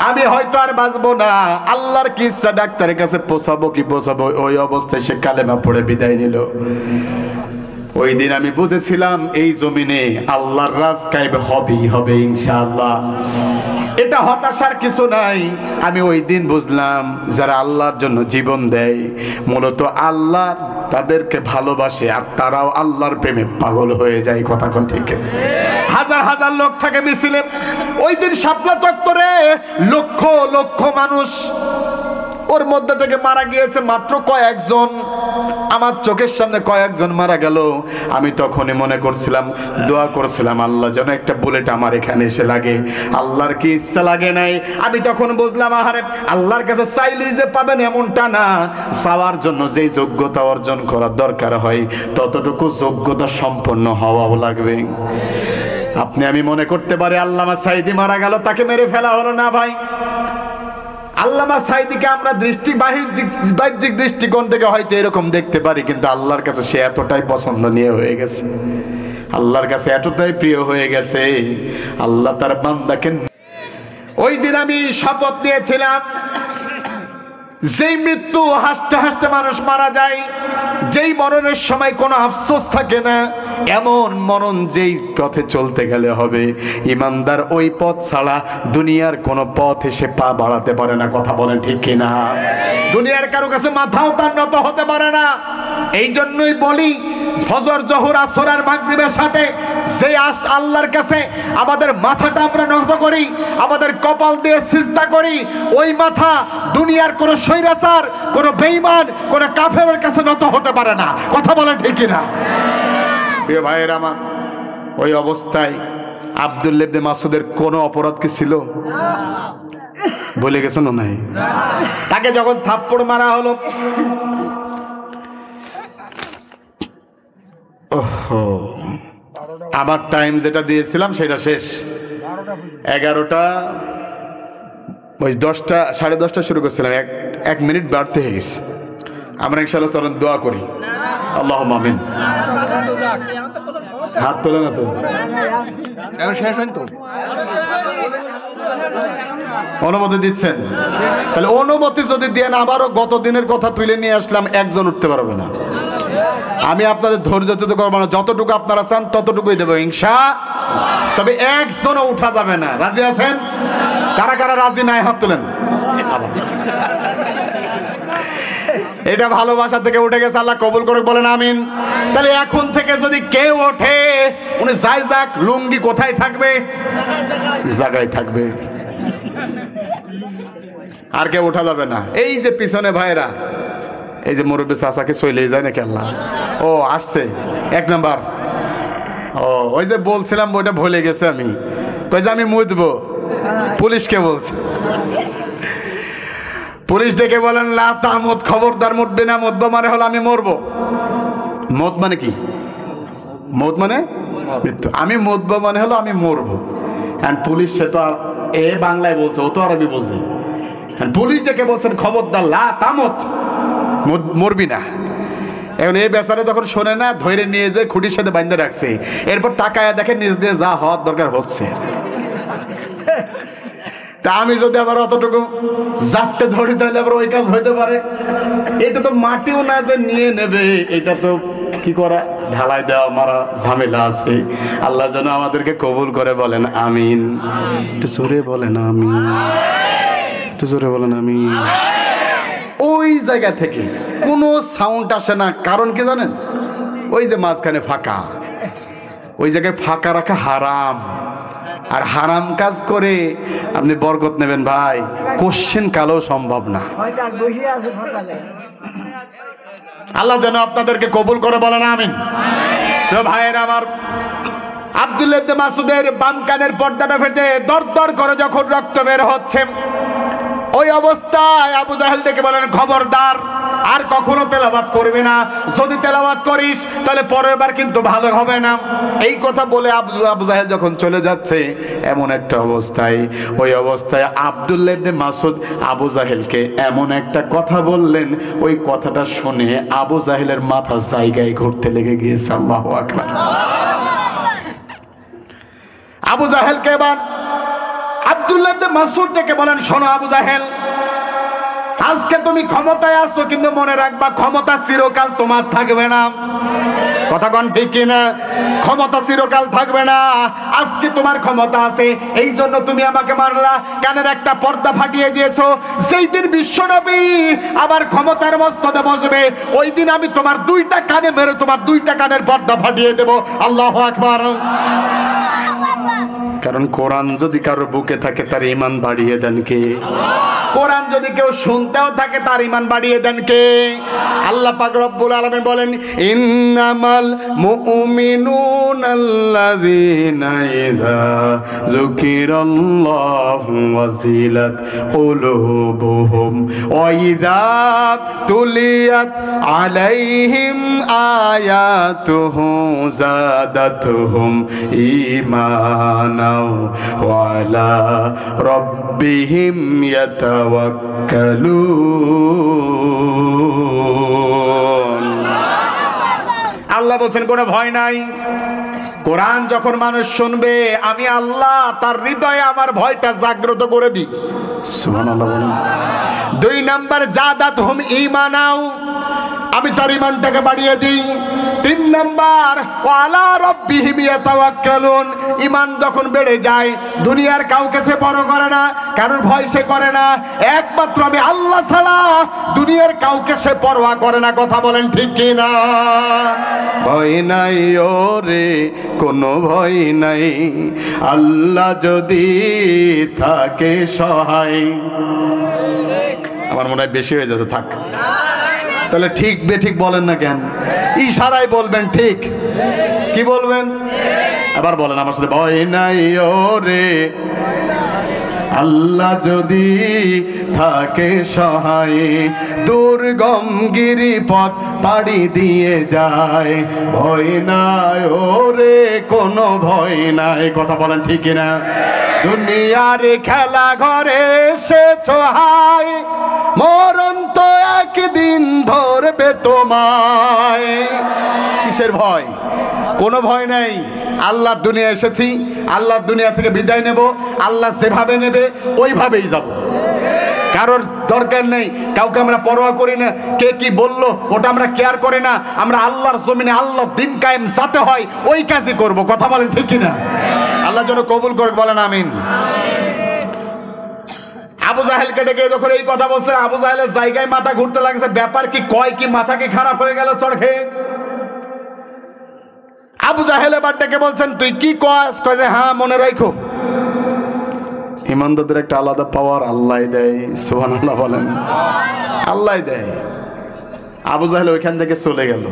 S1: আমি হয়তো আর বাঁচবো না। আল্লাহর কি ইচ্ছা, ডাক্তারের কাছে পৌঁছাবো কি পৌঁছাবো, ওই অবস্থায় সে কালেমা পড়ে বিদায় নিল। ওই দিন আমি বুঝেছিলাম এই জমিনে আল্লাহর রাজ কায়েম হবেই হবে ইনশাআল্লাহ, এটা হতাশার কিছু নাই। আমি ওই দিন বুঝলাম যারা আল্লাহর জন্য জীবন দেয় মূলত আল্লাহ তাদেরকে ভালোবাসে, আর তারাও আল্লাহর প্রেমে পাগল হয়ে যায়। কথা কোন ঠিক? হাজার হাজার লোক থাকে মিছিলে, ওই দিন শাপলা চত্বরে লক্ষ লক্ষ মানুষ, ওর মধ্যে থেকে মারা গিয়েছে মাত্র কয়েকজন। আমার চোখের সামনে কয়েকজন মারা গেল। আমি তখনই মনে করছিলাম, দোয়া করছিলাম, আল্লাহ যেন একটা বুলেট আমার এখানে এসে লাগে। আল্লাহর কি ইচ্ছা লাগে নাই? আমি তখন বুঝলাম, আহারে আল্লাহর কাছে চাইলেই যে পাবেন এমনটা না, চাওয়ার জন্য যেই যোগ্যতা অর্জন করার দরকার হয় ততটুকু যোগ্যতা সম্পন্ন হওয়াও লাগবে। আপনি আমি মনে করতে পারি আল্লামা সাঈদী মারা গেল, তাকে মেরে ফেলা হলো না। ভাই, আল্লামা সাঈদীকে আমরা বাহ্যিক দৃষ্টিকোণ থেকে হয়তো এরকম দেখতে পারি, কিন্তু আল্লাহর কাছে সে এতটাই পছন্দনীয় হয়ে গেছে, আল্লাহর কাছে এতটাই প্রিয় হয়ে গেছে, আল্লাহ তার বান্দাকে। ওই দিন আমি শপথ নিয়েছিলাম, যেই মৃত্যু হাসতে হাসতে মানুষ মারা যায়, যেই মরণের সময় কোনো আফসোস থাকে না, এমন মরণ যেই পথে চলতে গেলে হবে, ইমানদার ওই পথ ছাড়া দুনিয়ার কোনো পথ এসে পা বাড়াতে পারে না। কথা বলেন ঠিক কিনা? দুনিয়ার কারো কাছে মাথাও তার নত হতে পারে না। এই জন্যই বলি, ফজর জোহর আসর আর মাগরিবের সাথে যে আল্লাহর কাছে আমাদের মাথাটা আমরা নত করি, আমাদের কপাল দিয়ে সিজদা করি, ওই মাথা দুনিয়ার কোনো স্বৈরাচার, কোনো বেঈমান, কোনো কাফেরের কাছে নত হতে পারে না। কথা বলেন ঠিক কিনা? প্রিয় ভাইয়ের আমার, ওই অবস্থায় আব্দুল্লাহ ইবনে মাসউদের কোনো অপরাধ কি ছিল? বলে গেছেন না? নাই। তাকে যখন থাপ্পড় মারা হলো, ওহো, আমার টাইম যেটা দিয়েছিলাম সেটা শেষ। 11টা, ওই 10টা 10:30 শুরু করছিলাম, 1 মিনিট বাড়তে হয়ে গেছে। আমরা ইনশাআল্লাহ তখন দোয়া করি, আল্লাহুম্মা আমিন। হাত তোলে না তো, এখন শেষ হয়নি তো? অনুমতি দিচ্ছেন? তাহলে অনুমতি যদি দেন, আবারও গত দিনের কথা তুলে নিয়ে আসলাম, একজন উঠতে পারবে না। আমি আপনাদের ধৈর্য তো করবো না, যতটুকু আপনারা চান ততটুকুই দেবো ইনশাআল্লাহ। তবে একজনও উঠা যাবে না। রাজি আছেন? কারা কারা রাজি নাই হাত তোলেন। এটা ভালোবাসা থেকে উঠে গেছে, আল্লাহ কবুল করুক, বলেন আমিন। তাহলে এখন থেকে যদি কেউ ওঠে, উনি যাই যাক, লুঙ্গি কোথায় থাকবে? জায়গায় থাকবে, আর কেউ ওঠা যাবে না। এই যে পিছনে ভাইরা, এই যে মুরব্বী চাচাকে চলে যায় নাকি আল্লাহ? ও আসছে 1 নাম্বার। ও ওই যে বলছিলাম, ওইটা ভুলে গেছে আমি, কই যে আমি মুতবো, পুলিশকে বলছে। পুলিশ ডেকে বলেন লা তামুত, খবরদার মুতবে না, মুতবা মানে হলো আমি মরবো। মত মানে কি? মত মানে মৃত্যু, আমি মুতবো মানে হলো আমি মরবো। হ্যাঁ, পুলিশ সে তো আর এ বাংলায় বলছে, ও তো আরবি বলছে। হ্যাঁ, পুলিশ ডেকে বলছেন খবরদার লা তামুত, মরবি না। এখন এই বেচারা যখন শোনে না, ধরে নিয়ে যে খুঁটির সাথে বাঁধতে রাখছে, এরপর তাকায় দেখে নিজ দিয়ে যা হওয়ার দরকার হচ্ছে। তা আমি যদি আবার অতটুকু জাপটে ধরি, তাহলে আবার ওই কাজ হইতে পারে। এটা তো মাটিও না যে নিয়ে নেবে, এটা তো কি করা, ঢালাই দেওয়া মারা ঝামেলা আছে। আল্লাহ যেন আমাদেরকে কবুল করে, বলেন আমিন। একটু জোরে বলেন আমিন, একটু জোরে বলেন আমিন। ওই জায়গা থেকে কোনো সাউন্ড আসে না, কারণ কি জানেন? ওই যে মাঝখানে ফাঁকা, ওই জায়গায় ফাঁকা রাখা হারাম। আর হারাম কাজ করে আপনি বরকত নেবেন ভাই, কোশ্চেন কালেও সম্ভব না। আল্লাহ যেন আপনাদেরকে কবুল করে, বলেন আমিন। ভাইয়েরা আমার, আব্দুল্লাহ ইবনে মাসউদের বাম কানের পর্দাটা ফেটে দরদর করে যখন রক্ত বের হচ্ছে, ওই অবস্থায় আবু জাহেল ডেকে বলেন খবরদার, আর কখনো তেলাওয়াত করবি না। যদি তেলাওয়াত করিস তাহলে পরের বার কিন্তু ভালো হবে না। এই কথা বলে আবু জাহেল যখন চলে যাচ্ছে, এমন একটা অবস্থায়, ওই অবস্থায় আব্দুল্লাহ ইবনে মাসউদ আবু জাহেলকে এমন একটা কথা বললেন, ওই কথাটা শুনে আবু জাহেলের মাথা জায়গায় ঘুরতে লেগে গিয়েছে। আল্লাহু আকবার। আবু জাহেলকে এবার আব্দুল্লাহ ইবনে মাসউদ ডেকে বলেন, শোনো আবু জাহেল, আজকে তুমি ক্ষমতায় আছো, কিন্তু মনে রাখবা ক্ষমতা চিরকাল তোমার থাকবে না। কথা কোন ঠিক কিনা? ক্ষমতা চিরকাল থাকবে না। আজকে তোমার ক্ষমতা আছে, এই জন্য তুমি আমাকে মারলা, কানের একটা পর্দা ফাটিয়ে দিয়েছো। সেই দিন বিশ্বনবী আবার ক্ষমতার মস্তদে বসবে, ওই দিন আমি তোমার 2টা কানে মেরে তোমার 2টা কানের পর্দা ফাটিয়ে দেব। আল্লাহু আকবার। কারণ কোরআন যদি কারো বুকে থাকে, তার ঈমান বাড়িয়ে দেন কে? কোরআন যদি কেউ শুনতেও থাকে, তার ঈমান বাড়িয়ে দেন কে? আল্লাহ পাক রব্বুল আলামিন বলেন, ইন্নামাল মুমিনুনাল্লাযীনা ইযা যুকিরাল্লাহু ওয়াজিলাত কুলুবুহুম ওয়া ইযা তুলিয়াত আলাইহিম আয়াতুহু যাদাতুহুম ঈমানা ওয়া আলা রাব্বিহিম ইয়াতাওয়াক্কালুন। আল্লাহ বলছেন কোনো ভয় নাই। কোরআন যখন মানুষ শুনবে, আমি আল্লাহ তার হৃদয়ে আমার ভয়টা জাগ্রত করে দিই। সুবহানাল্লাহ বলেন। 2 নাম্বার যাদাতুহুম ঈমানাও, আমি তার ঈমানটাকে বাড়িয়ে দিই। 3 নাম্বার ওয়ালা রাব্বিহিম ইয়াতাওয়াক্কালুন, ঈমান যখন বেড়ে যায়, দুনিয়ার কাউকে সে বড় করে না, কারোর ভয় সে করে না, একমাত্র আমি আল্লাহ ছাড়া দুনিয়ার কাউকে সে পরোয়া করে না। কথা বলেন ঠিক কি না? ভয় নাই ওরে, কোনো ভয় নাই, আল্লাহ যদি থাকে সহায়। আমার মনে হয় বেশি হয়ে যাচ্ছে, থাক। তাহলে ঠিক বেঠিক বলেন না কেন? ইশারায় বলবেন ঠিক। কি বলবেন? আবার বলেন আমার সাথে, ভয় নাই ওরে, আল্লাহ যদি থাকে সহায়, দুর্গম গিরিপথ পাড়ি দিয়ে যায়, ভয় নাই ওরে, কোনো ভয় নাই। কথা বলেন ঠিক কিনা? দুনিয়ার খেলা ঘরে এসেছো হায়, মরণ তো একদিন ধরবে তোমায়। কিসের ভয়? কোনো ভয় নাই। আল্লাহ দুনিয়া এসেছি, আল্লাহ দুনিয়া থেকে বিদায় নেব, আল্লাহ যেভাবে নেবে ওইভাবেই যাব। কারোর দরকার নেই, কাউকে আমরা পরোয়া করি না, কে কি বললো ওটা আমরা কেয়ার করি না। আমরা আল্লাহর জমিনে আল্লাহ দিন কায়েম যাতে হয় ওই কাজই করব। কথা বলেন ঠিক কিনা? আল্লাহ যেন কবুল করে, বলেন আমিন। আবু জাহেলকে ডেকে যখন এই কথা বলছে, আবু জাহেলের জায়গায় মাথা ঘুরতে লাগছে, ব্যাপার কি, কয় কি, মাথা কি খারাপ হয়ে গেল চড় খেয়ে? আবু জাহেল এবার ডেকে বলছেন, তুই কি কস? কয় যে হ্যাঁ, মনে রাখো ইমানদারদের একটা আলাদা পাওয়ার আল্লাহ দেয়। সুবহানাল্লাহ বলেন। আল্লাহ দেয়। আবু জাহেল ওইখান থেকে চলে গেল।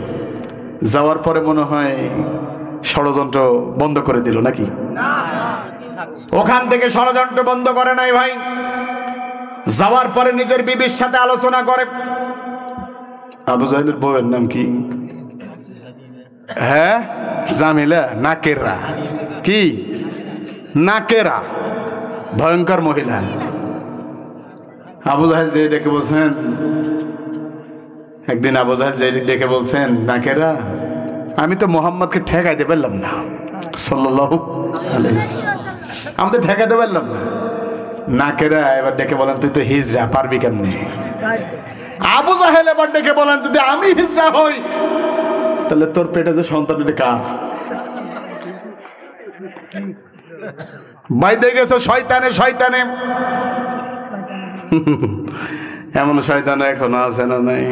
S1: যাওয়ার পরে মনে হয় ষড়যন্ত্র বন্ধ করে দিল নাকি? ওখান থেকে ষড়যন্ত্র বন্ধ করে নাই ভাই। যাওয়ার পরে নিজের বিবির সাথে আলোচনা করে। আবু জাহেলের বউয়ের নাম কি? হ্যাঁ, জামিলা। নাকেরা। কি নাকেরা? ভয়ঙ্কর মহিলা। আবু জাহেল যে ডেকে বলছেন, একদিন আবু জাহেল যে ডেকে বলছেন, নাকেরা, আমি তো মোহাম্মদকে ঠেকাইতে পারলাম না সাল্লাল্লাহু আলাইহি ওয়াসাল্লাম, আমি তো ঠেকাইতে পারলাম না। নাকেরা এবার ডেকে বলেন, তুই তো হিজড়া, পারবি কেমনে? আবু জাহেল এবার ডেকে বলেন, যদি আমি হিজড়া হই তাহলে তোর পেটে যে সন্তান, এটা কার? বাইরে গেছে শয়তানে শয়তানে। এমন শয়তান এখনো আছে না নাই?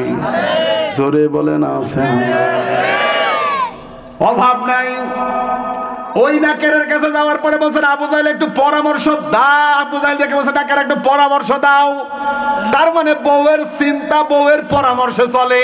S1: জোরে বলেন আছে। অভাব নাই। ওই নাকেরের কাছে যাওয়ার পরে বলছেন, আবু জাহেল একটু পরামর্শ দাও। আবু জাহেল দেখে বলছে, নাকের একটু পরামর্শ দাও। তার মানে বউয়ের চিন্তা বউয়ের পরামর্শে চলে।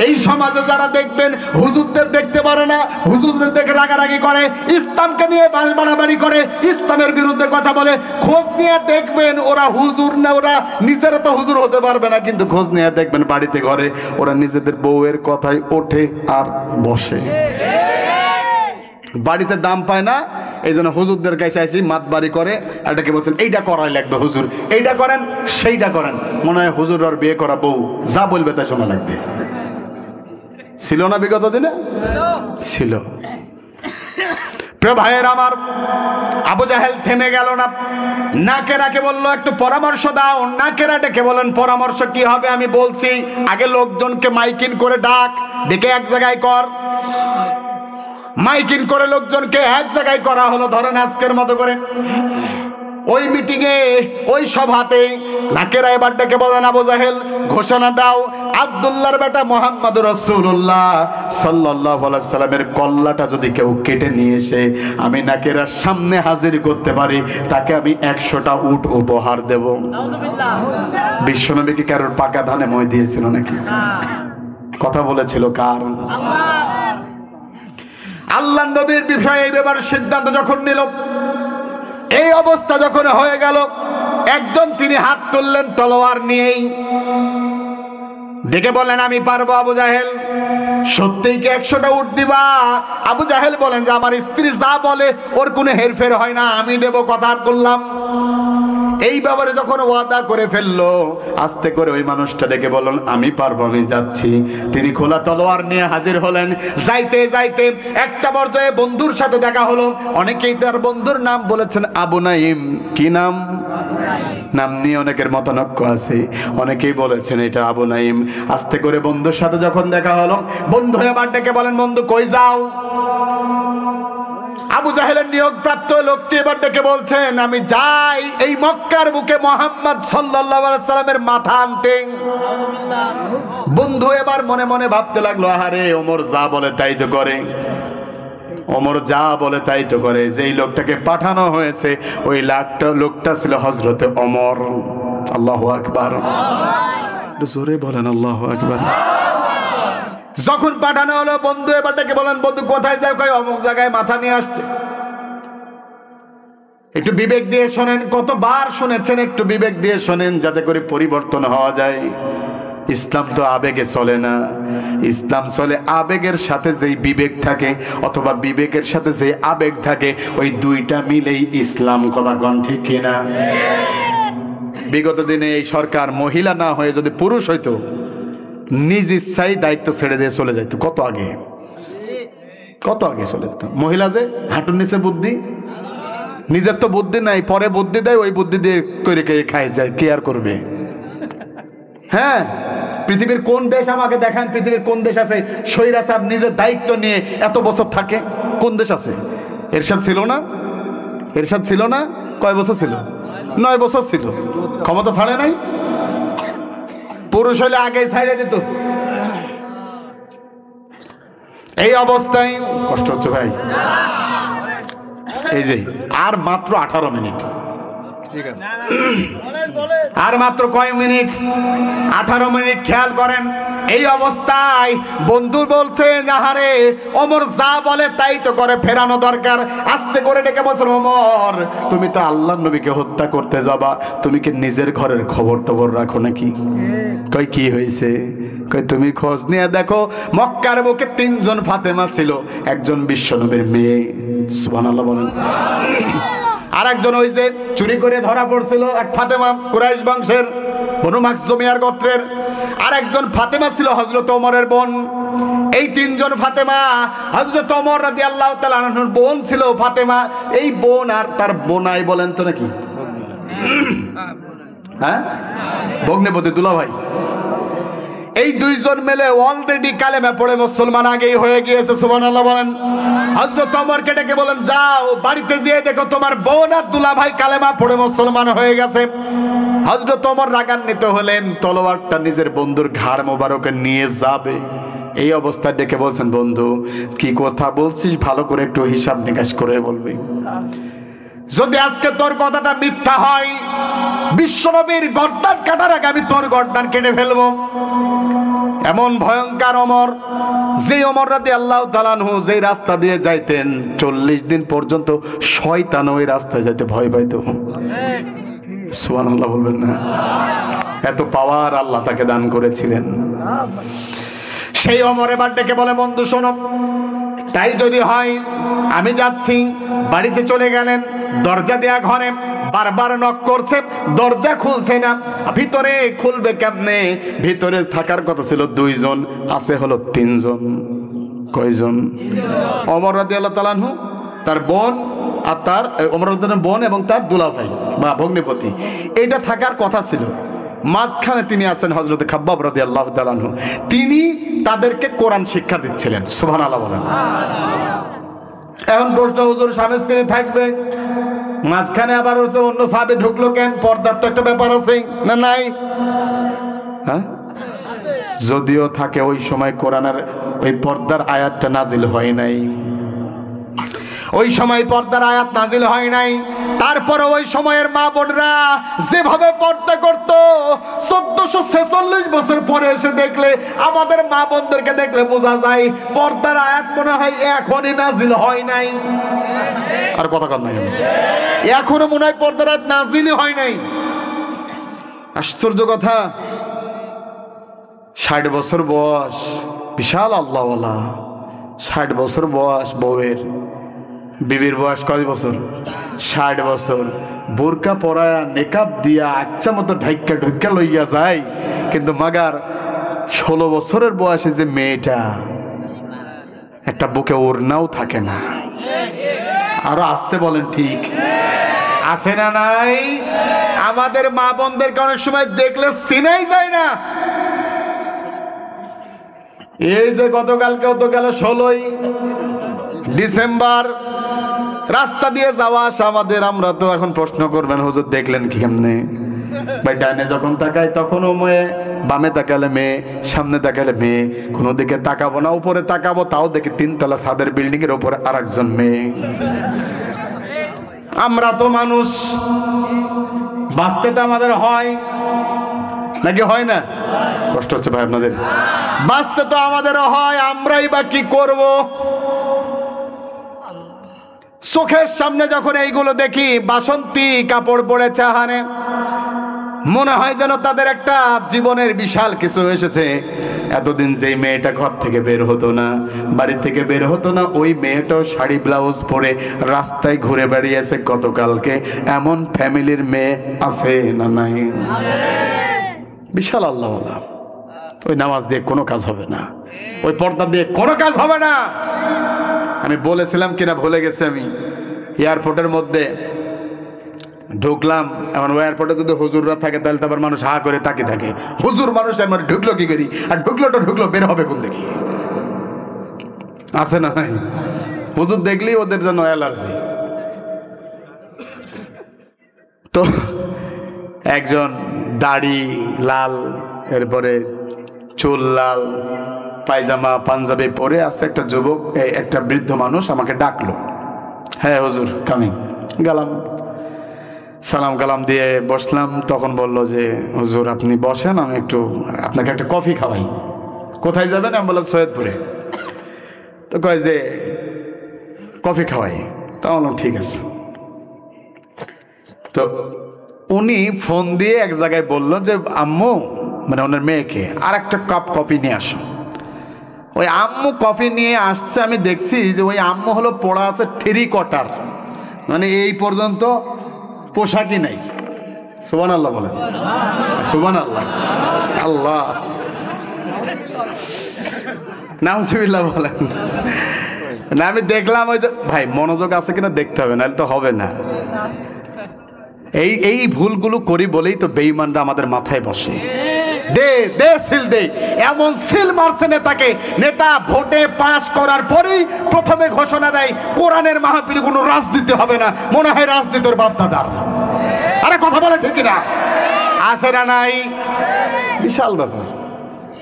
S1: এই সমাজে যারা দেখবেন হুজুরদের দেখতে পারে না, হুজুরদের দেখে রাগারাগি করে, ইসলামকে নিয়ে বাড়াবাড়ি করে, ইসলামের বিরুদ্ধে কথা বলে, খোঁজ নিয়ে দেখবেন ওরা হুজুর না, ওরা নিজেরা তো হুজুর হতে পারবে না, কিন্তু খোঁজ নিয়ে দেখবেন বাড়িতে ঘরে ওরা নিজেদের বউয়ের কথায় ওঠে আর বসে। বাড়িতে দাম পায় না, এই জন্য হুজুরদের কাছে আসি মাতবাড়ি করে। এটাকে বলছেন, এইটা করাই লাগবে হুজুর, এইটা করেন, সেইটা করেন। মনে হয় হুজুর আর বিয়ে করা বউ যা বলবে তাই শোনা লাগবে। ছিল না বিগত দিনে? ছিল। প্রিয় ভাইয়ের আমার, আবু জাহেল থেমে গেল না। নাকেরাকে বললো, একটু পরামর্শ দাও। নাকেরা ডেকে বলেন, পরামর্শ কি হবে আমি বলছি, আগে লোকজনকে মাইকিন করে ডাক, ডেকে এক জায়গায় কর। মাইকিং করে লোকজনকে এক জায়গায় করা হলো, ধরেন আজকের মতো করে। ওই মিটিংয়ে, ওই সভাতে নাকেরা এবার ডেকে বলেন, আবু জাহেল ঘোষণা দাও, আব্দুল্লাহর বেটা মুহাম্মদুর রাসূলুল্লাহ সাল্লাল্লাহু আলাইহি সাল্লামের কল্লাটা যদি কেউ কেটে নিয়ে এসে আমি নাকেরার সামনে হাজির করতে পারি, তাকে আমি 100টা উট উপহার দেব। বিশ্বনবী কি কারোর পাকা ধানে মই দিয়েছিল নাকি? কথা বলেছিল কার? আল্লাহ নবীর বিষয়ে এই ব্যাপারে সিদ্ধান্ত যখন নিল, এই অবস্থা যখন হয়ে গেল, একজন তিনি হাত তুললেন তলোয়ার নিয়েই, দেখে বলেন, আমি পারবো আবু জাহেল। সত্যিই কি 100টা উট দিবা? আবু জাহেল বলেন যে আমার স্ত্রী যা বলে ওর কোনো হেরফের হয় না, আমি দেব, কথা করলাম। এই ব্যাপারে যখন ওয়াদা করে ফেললো, আস্তে করে ওই মানুষটা ডেকে বললেন, আমি পারবো, আমি যাচ্ছি। তিনি খোলা তলোয়ার নিয়ে হাজির হলেন। যাইতে যাইতে একটা পর্যায়ে বন্ধুর সাথে দেখা হলো। অনেকেই তার বন্ধুর নাম বলেছেন আবু নাইম। কি নাম? নাম নিয়ে অনেকের মতানৈক্য আছে। অনেকেই বলেছেন এটা আবু নাইম। আস্তে করে বন্ধুর সাথে যখন দেখা হলো, বন্ধু এবার ডেকে বলেন, বন্ধু কই যাও? আবু জাহেলের নিয়োগপ্রাপ্ত লোকটি এবার ডেকে বলছেন, আমি যাই এই মক্কার বুকে মুহাম্মদ সাল্লাল্লাহু আলাইহি সাল্লামের মাথা আনতে। বন্ধু এবার মনে মনে ভাবতে লাগলো, আহারে ওমর যা বলে তাই তো করে, ওমর যা বলে তাই তো করে। যেই লোকটাকে পাঠানো হয়েছে ওই লোকটা ছিল হযরতে ওমর। আল্লাহু আকবার। জোরে বলেন আল্লাহু আকবার। যখন পাঠানো হলো, বন্ধু এবার ডেকে বলেন, বন্ধু কোথায় যাও? কই অমুক জায়গায় মাথা নিয়ে আসছে। একটু বিবেক দিয়ে শোনেন, কতবার শুনেছেন, একটু বিবেক দিয়ে শোনেন যাতে করে পরিবর্তন হওয়া যায়। ইসলাম তো আবেগে চলে না, ইসলাম চলে আবেগের সাথে যেই বিবেক থাকে, অথবা বিবেকের সাথে যে আবেগ থাকে, ওই দুইটা মিলেই ইসলাম। কথা কোন ঠিক কিনা? বিগত দিনে এই সরকার মহিলা না হয়ে যদি পুরুষ হইতো, নিজ ইচ্ছাই দায়িত্ব ছেড়ে দিয়ে চলে যাইতো। কত আগে চলে যেত। মহিলা যে হাঁটুর নিচে বুদ্ধি, নিজের তো বুদ্ধি নাই, পরে বুদ্ধি দেয়, ওই বুদ্ধি দিয়ে করে খায় যায়, কে আর করবে? হ্যাঁ, পৃথিবীর কোন দেশ আমাকে দেখান, পৃথিবীর কোন দেশ আছে স্বৈরাচার নিজের দায়িত্ব নিয়ে এত বছর থাকে? কোন দেশ আছে? এরশাদ ছিল না? এরশাদ ছিল না? কয় বছর ছিল? 9 বছর ছিল, ক্ষমতা ছাড়ে নাই। পুরুষ হলে আগেই ছাড়িয়ে দিত। এই অবস্থায় কষ্ট হচ্ছে ভাই। এই যে আর মাত্র 18 মিনিট, আর মাত্র কয় মিনিট? 18 মিনিট। খেয়াল করেন, এই অবস্থায় বন্ধু বলছে যাহারে ওমর যা বলে তাই তো করে, ফেরানো দরকার। আস্তে করে ডেকে বলছেন, ওমর তুমি তো আল্লাহর নবীকে হত্যা করতে যাবা, তুমি কি নিজের ঘরের খবর টবর রাখো নাকি? কই কি হয়েছে? কই তুমি খোঁজ নিয়ে দেখো, মক্কার বুকে 3 জন ফাতেমা ছিল, একজন বিশ্বনবীর মেয়ে, সুবহানাল্লাহ বলেন। আর একজন ওই যে চুরি করে ধরা পড়ছিল, এক ফাতেমা কুরাইশ বংশের, বনু মাখজুমিয়ার গোত্রের। আর একজন ফাতেমা ছিল হযরত ওমরের বোন। এই 3 জন ফাতেমা, হযরত ওমর রাদিয়াল্লাহু তাআলা আনহুর বোন ছিল ফাতেমা। এই বোন আর তার বোনাই বলেন তো নাকি? হ্যাঁ, ভগ্নিপতি, দুলাভাই। এই 2 জন মিলে অলরেডি কালেমা পড়ে মুসলমান আগেই হয়ে গিয়েছে, সুবহানাল্লাহ বলেন। হযরত ওমরকে ডেকে বলেন, যাও বাড়িতে যেয়ে দেখো তোমার বোন আর দুলাভাই কালেমা পড়ে মুসলমান হয়ে গেছে। হযরত ওমর রাগান্বিত হলেন, তলোয়ারটা নিজের বন্ধুর ঘাড় মোবারকে নিয়ে যাবে। এই অবস্থায় ডেকে বলছেন, বন্ধু কি কথা বলছিস ভালো করে একটু হিসাব নিকাশ করে বলবি। যদি আজকে তোর কথাটা মিথ্যা হয়, বিশ্বনবীর গর্দান কাটার আগে আমি তোর গর্দান কেটে ফেলবো। এমন ভয়ঙ্কর ওমর, যে ওমর রাদিয়াল্লাহু তাআলা আনহু যে রাস্তা দিয়ে যাইতেন 40 দিন পর্যন্ত শয়তান ওই রাস্তায় যাইতে ভয় পাইতো। সুবহানাল্লাহ বলবেন না? এত পাওয়ার আল্লাহ তাকে দান করেছিলেন। সেই ওমর এবার ডেকে বলে, বন্ধু শোনো, তাই যদি হয় আমি যাচ্ছি। বাড়িতে চলে গেলেন, দরজা দেয়া ঘরে বারবার নক করছে, দরজা খুলছে না। ভিতরে খুলবে কেমনে? ভিতরে থাকার কথা ছিল 2 জন, আছে হলো 3 জন। কয়জন? ওমর রাদিয়াল্লাহু তাআলা আনহু, তার বোন আর তার ওমর রাদিয়াল্লাহু তাআলা বোন এবং তার দুলাভাই বা ভগ্নিপতি, এটা থাকার কথা ছিল। মাঝখানে তিনি আছেন হযরত খাব্বাব রাদিয়াল্লাহু তাআলা আনহু, তিনি তাদেরকে কোরআন শিক্ষা দিচ্ছিলেন। সুবহানাল্লাহ বলেন। এখন প্রশ্ন, হুজুর স্বামী স্ত্রী থাকবে, মাঝখানে আবার অন্য সাহাবী ঢুকলো কেন? পর্দার তো একটা ব্যাপার আছে না? নাই? হ্যাঁ, যদিও থাকে ওই সময় কোরআনের ওই পর্দার আয়াতটা নাজিল হয় নাই, ওই সময় পর্দার আয়াত নাজিল হয় নাই। তারপরে ওই সময়ের মা বোনরা যেভাবে পর্দা করতো, 1446 বছর পরে এসে দেখলে, আমাদের মা বোনদেরকে দেখলে বোঝা যায় পর্দার আয়াত মনে হয় এখনই নাজিল হয় নাই। আর কথা কর না, এখনো মনে হয় পর্দার আয়াত নাজিলই হয় নাই। আশ্চর্য কথা, 60 বছর বয়স, বিশাল আল্লাহওয়ালা, 60 বছর বয়স বউয়ের। বিবির বয়স কয় বছর? 60 বছর। বোরকা পরায়া নেকাব দিয়া আচ্ছা মতো ঢাইকা ঢুকা লইয়া যায়, কিন্তু মাগার 16 বছরের বয়সে যে মেয়েটা, একটা বুকে ওড়নাও থাকে না। আরো আসতে বলেন, ঠিক আছে না নাই? আমাদের মা বোনদেরকে অনেক সময় দেখলে চিনাই যায় না। এই যে গতকালকে তো গেল 16ই ডিসেম্বর, রাস্তা দিয়ে যাওয়া আসা আমাদের, আমরা তো এখন প্রশ্ন করবেন, হুজুর দেখলেন কি কেমনে? ভাই ডাইনে যখন তাকাই তখনও মেয়ে, বামে তাকালে মেয়ে, সামনে তাকালে মেয়ে, কোনো দিকে তাকাবো না, উপরে তাকাবো তাও দেখি 3 তলা ছাদের বিল্ডিং এর উপরে আরেকজন মেয়ে। আমরা তো মানুষ, বাঁচতে তো আমাদের হয় নাকি হয় না? কষ্ট হচ্ছে ভাই আপনাদের? বাঁচতে তো আমাদেরও হয়, আমরাই বা কি করব? চোখের সামনে যখন এইগুলো দেখি, বাসন্তী কাপড় পরেছে, হারে মনে হয় যেন তাদের একটা জীবনের বিশাল কিছু এসেছে। এতদিন যেই মেয়েটা ঘর থেকে বের হতো না, বাড়ি থেকে বের হতো না, ওই মেয়েটাও শাড়ি ব্লাউজ পরে রাস্তায় ঘুরে বেড়িয়েছে গতকালকে। এমন ফ্যামিলির মেয়ে আছে না নাই? বিশাল আল্লাহওয়ালা। ওই নামাজ দিয়ে কোনো কাজ হবে না, ওই পর্দা দিয়ে কোনো কাজ হবে না। আমি বলেছিলাম কিনা ভুলে গেছি, আমি এয়ারপোর্টের মধ্যে ঢুকলাম, এমন এয়ারপোর্টে যদি হুজুররা থাকে তাহলে তো আবার মানুষ হা করে তাকিয়ে থাকে, হুজুর মানুষ মানে ঢুকলো কি করি, আর ঢুকলো বের হবে কোন দেখি? আছে না নাই? হুজুর দেখলেই ওদের জন্য অ্যালার্জি। তো একজন দাড়ি লাল, এরপরে চুল লাল, পায়জামা পাঞ্জাবি পরে আছে একটা যুবক, একটা বৃদ্ধ মানুষ আমাকে ডাকলো, হ্যাঁ হুজুর কামিং। গেলাম, সালাম কালাম দিয়ে বসলাম। তখন বলল যে হুজুর আপনি বসেন, আমি একটু আপনাকে একটা কফি খাওয়াই। কোথায় যাবেন? আমি বললাম সৈয়দপুরে। তো কয় যে কফি খাওয়াই। তা বললাম ঠিক আছে। তো উনি ফোন দিয়ে এক জায়গায় বলল যে আম্মু, মানে ওনার মেয়েকে, আর একটা কাপ কফি নিয়ে আসো। ওই আম্মু কফি নিয়ে আসছে, আমি দেখছি যে ওই আম্মু হলো পড়া আছে 3 কোয়ার্টার, মানে এই পর্যন্ত পোশাকই নাই। সুবহানাল্লাহ বলেন, সুবহানাল্লাহ, আল্লাহ নাউজুবিল্লাহ বলেন না। আমি দেখলাম ওই যে, ভাই মনোযোগ আছে কিনা দেখতে হবে, নাহলে তো হবে না। এই ভুলগুলো করি বলেই তো বেঈমানরা আমাদের মাথায় বসে। দে সিল দে, এমন সিল মারছে নেতাকে, নেতা ভোটে পাস করার পরেই প্রথমে ঘোষণা দেয় কোরআনের মাহফিলে কোনো রাজনীতি হবে না। মনে হয় রাজনীতির বাপ দাদার। আরে কথা বলে ঠিক না? আছে না নাই? বিশাল ব্যাপার,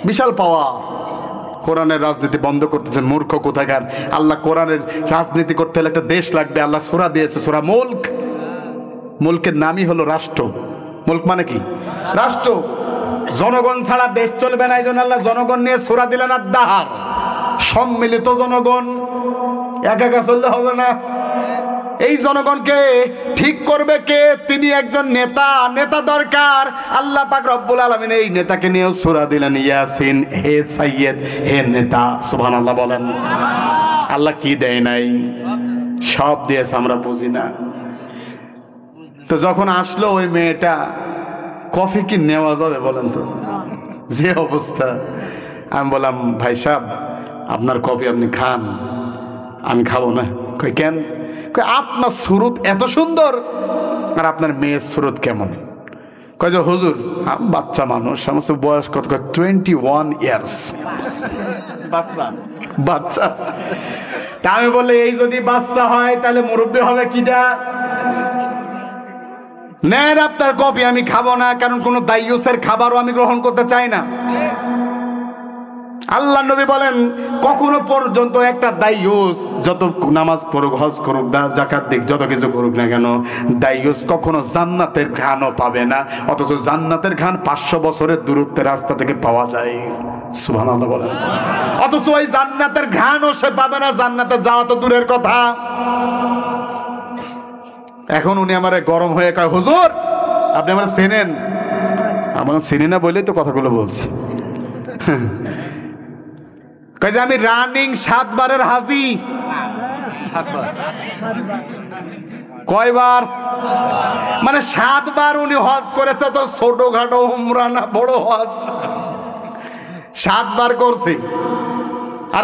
S1: বিশাল পাওয়া। কোরআনের রাজনীতি বন্ধ করতেছেন মূর্খ কোথাকার। আল্লাহ কোরআনের রাজনীতি করতে হলে একটা দেশ লাগবে। আল্লাহ সূরা দিয়েছে, সূরা মুলক। মুলকের নামই হলো রাষ্ট্র। মুলক মানে কি? রাষ্ট্র। জনগণ ছাড়া দেশ চলবে না, এই জন্য আল্লাহ জনগণ নিয়ে সূরা দিলেন আদ-দাহার। সম্মিলিত জনগণ, একা একা চললে হবে না। এই জনগণকে ঠিক করবে কে? তিনি একজন নেতা। নেতা দরকার। আল্লাহ পাক রব্বুল আলামিন এই নেতাকে নিয়েও সূরা দিলেন ইয়াসিন। হে সাইয়্যেদ, হে নেতা। সুবহানাল্লাহ বলেন। আল্লাহ কি দেয় নাই? সব দিয়েছে, আমরা বুঝি না। তো যখন আসলো ওই মেয়েটা, কফি কি নেওয়া যাবে বলেন তো? যে অবস্থা। আমি বললাম ভাই সাহেব আপনার কফি আপনি খান, আমি খাবো না। কই কেন? কই আপনার সুরত এত সুন্দর, আর আপনার মেয়ের সুরত কেমন? কই যে হুজুর বাচ্চা মানুষ, আমার বয়স কত? 21 ইয়ার্স। বাচ্চা। তা আমি বললে এই যদি বাচ্চা হয় তাহলে মুরব্বী হবে কিটা? নেন আপনার কফি, আমি খাবো না, কারণ কোন দাইয়ুসের খাবারও আমি গ্রহণ করতে চাই না। আল্লাহ নবী বলেন কখনো পর্যন্ত একটা দাইয়ুস যত নামাজ পড়ুক, হজ করুক, যাকাত দিক, যত কিছু করুক না কেন, দাইয়ুস কখনো জান্নাতের ঘ্রাণও পাবে না। অথচ জান্নাতের ঘ্রাণ 500 বছরের দূরত্বের রাস্তা থেকে পাওয়া যায়। সুবহানাল্লাহ বলেন। অথচ ওই জান্নাতের ঘ্রাণও সে পাবে না। জান্নাতে যাওয়া তো দূরের কথা। এখন উনি আমার গরম হয়ে কয় হুজুর আপনি আমার চেনেন? আমার চিনি না বলেই তো কথাগুলো বলছি। কয় যে আমি রানিং 7 বারের হাজি। কয়বার? মানে 7 বার উনি হজ করেছে। তো ছোটখাটো উমরা না, বড় হজ 7 বার করছে। আর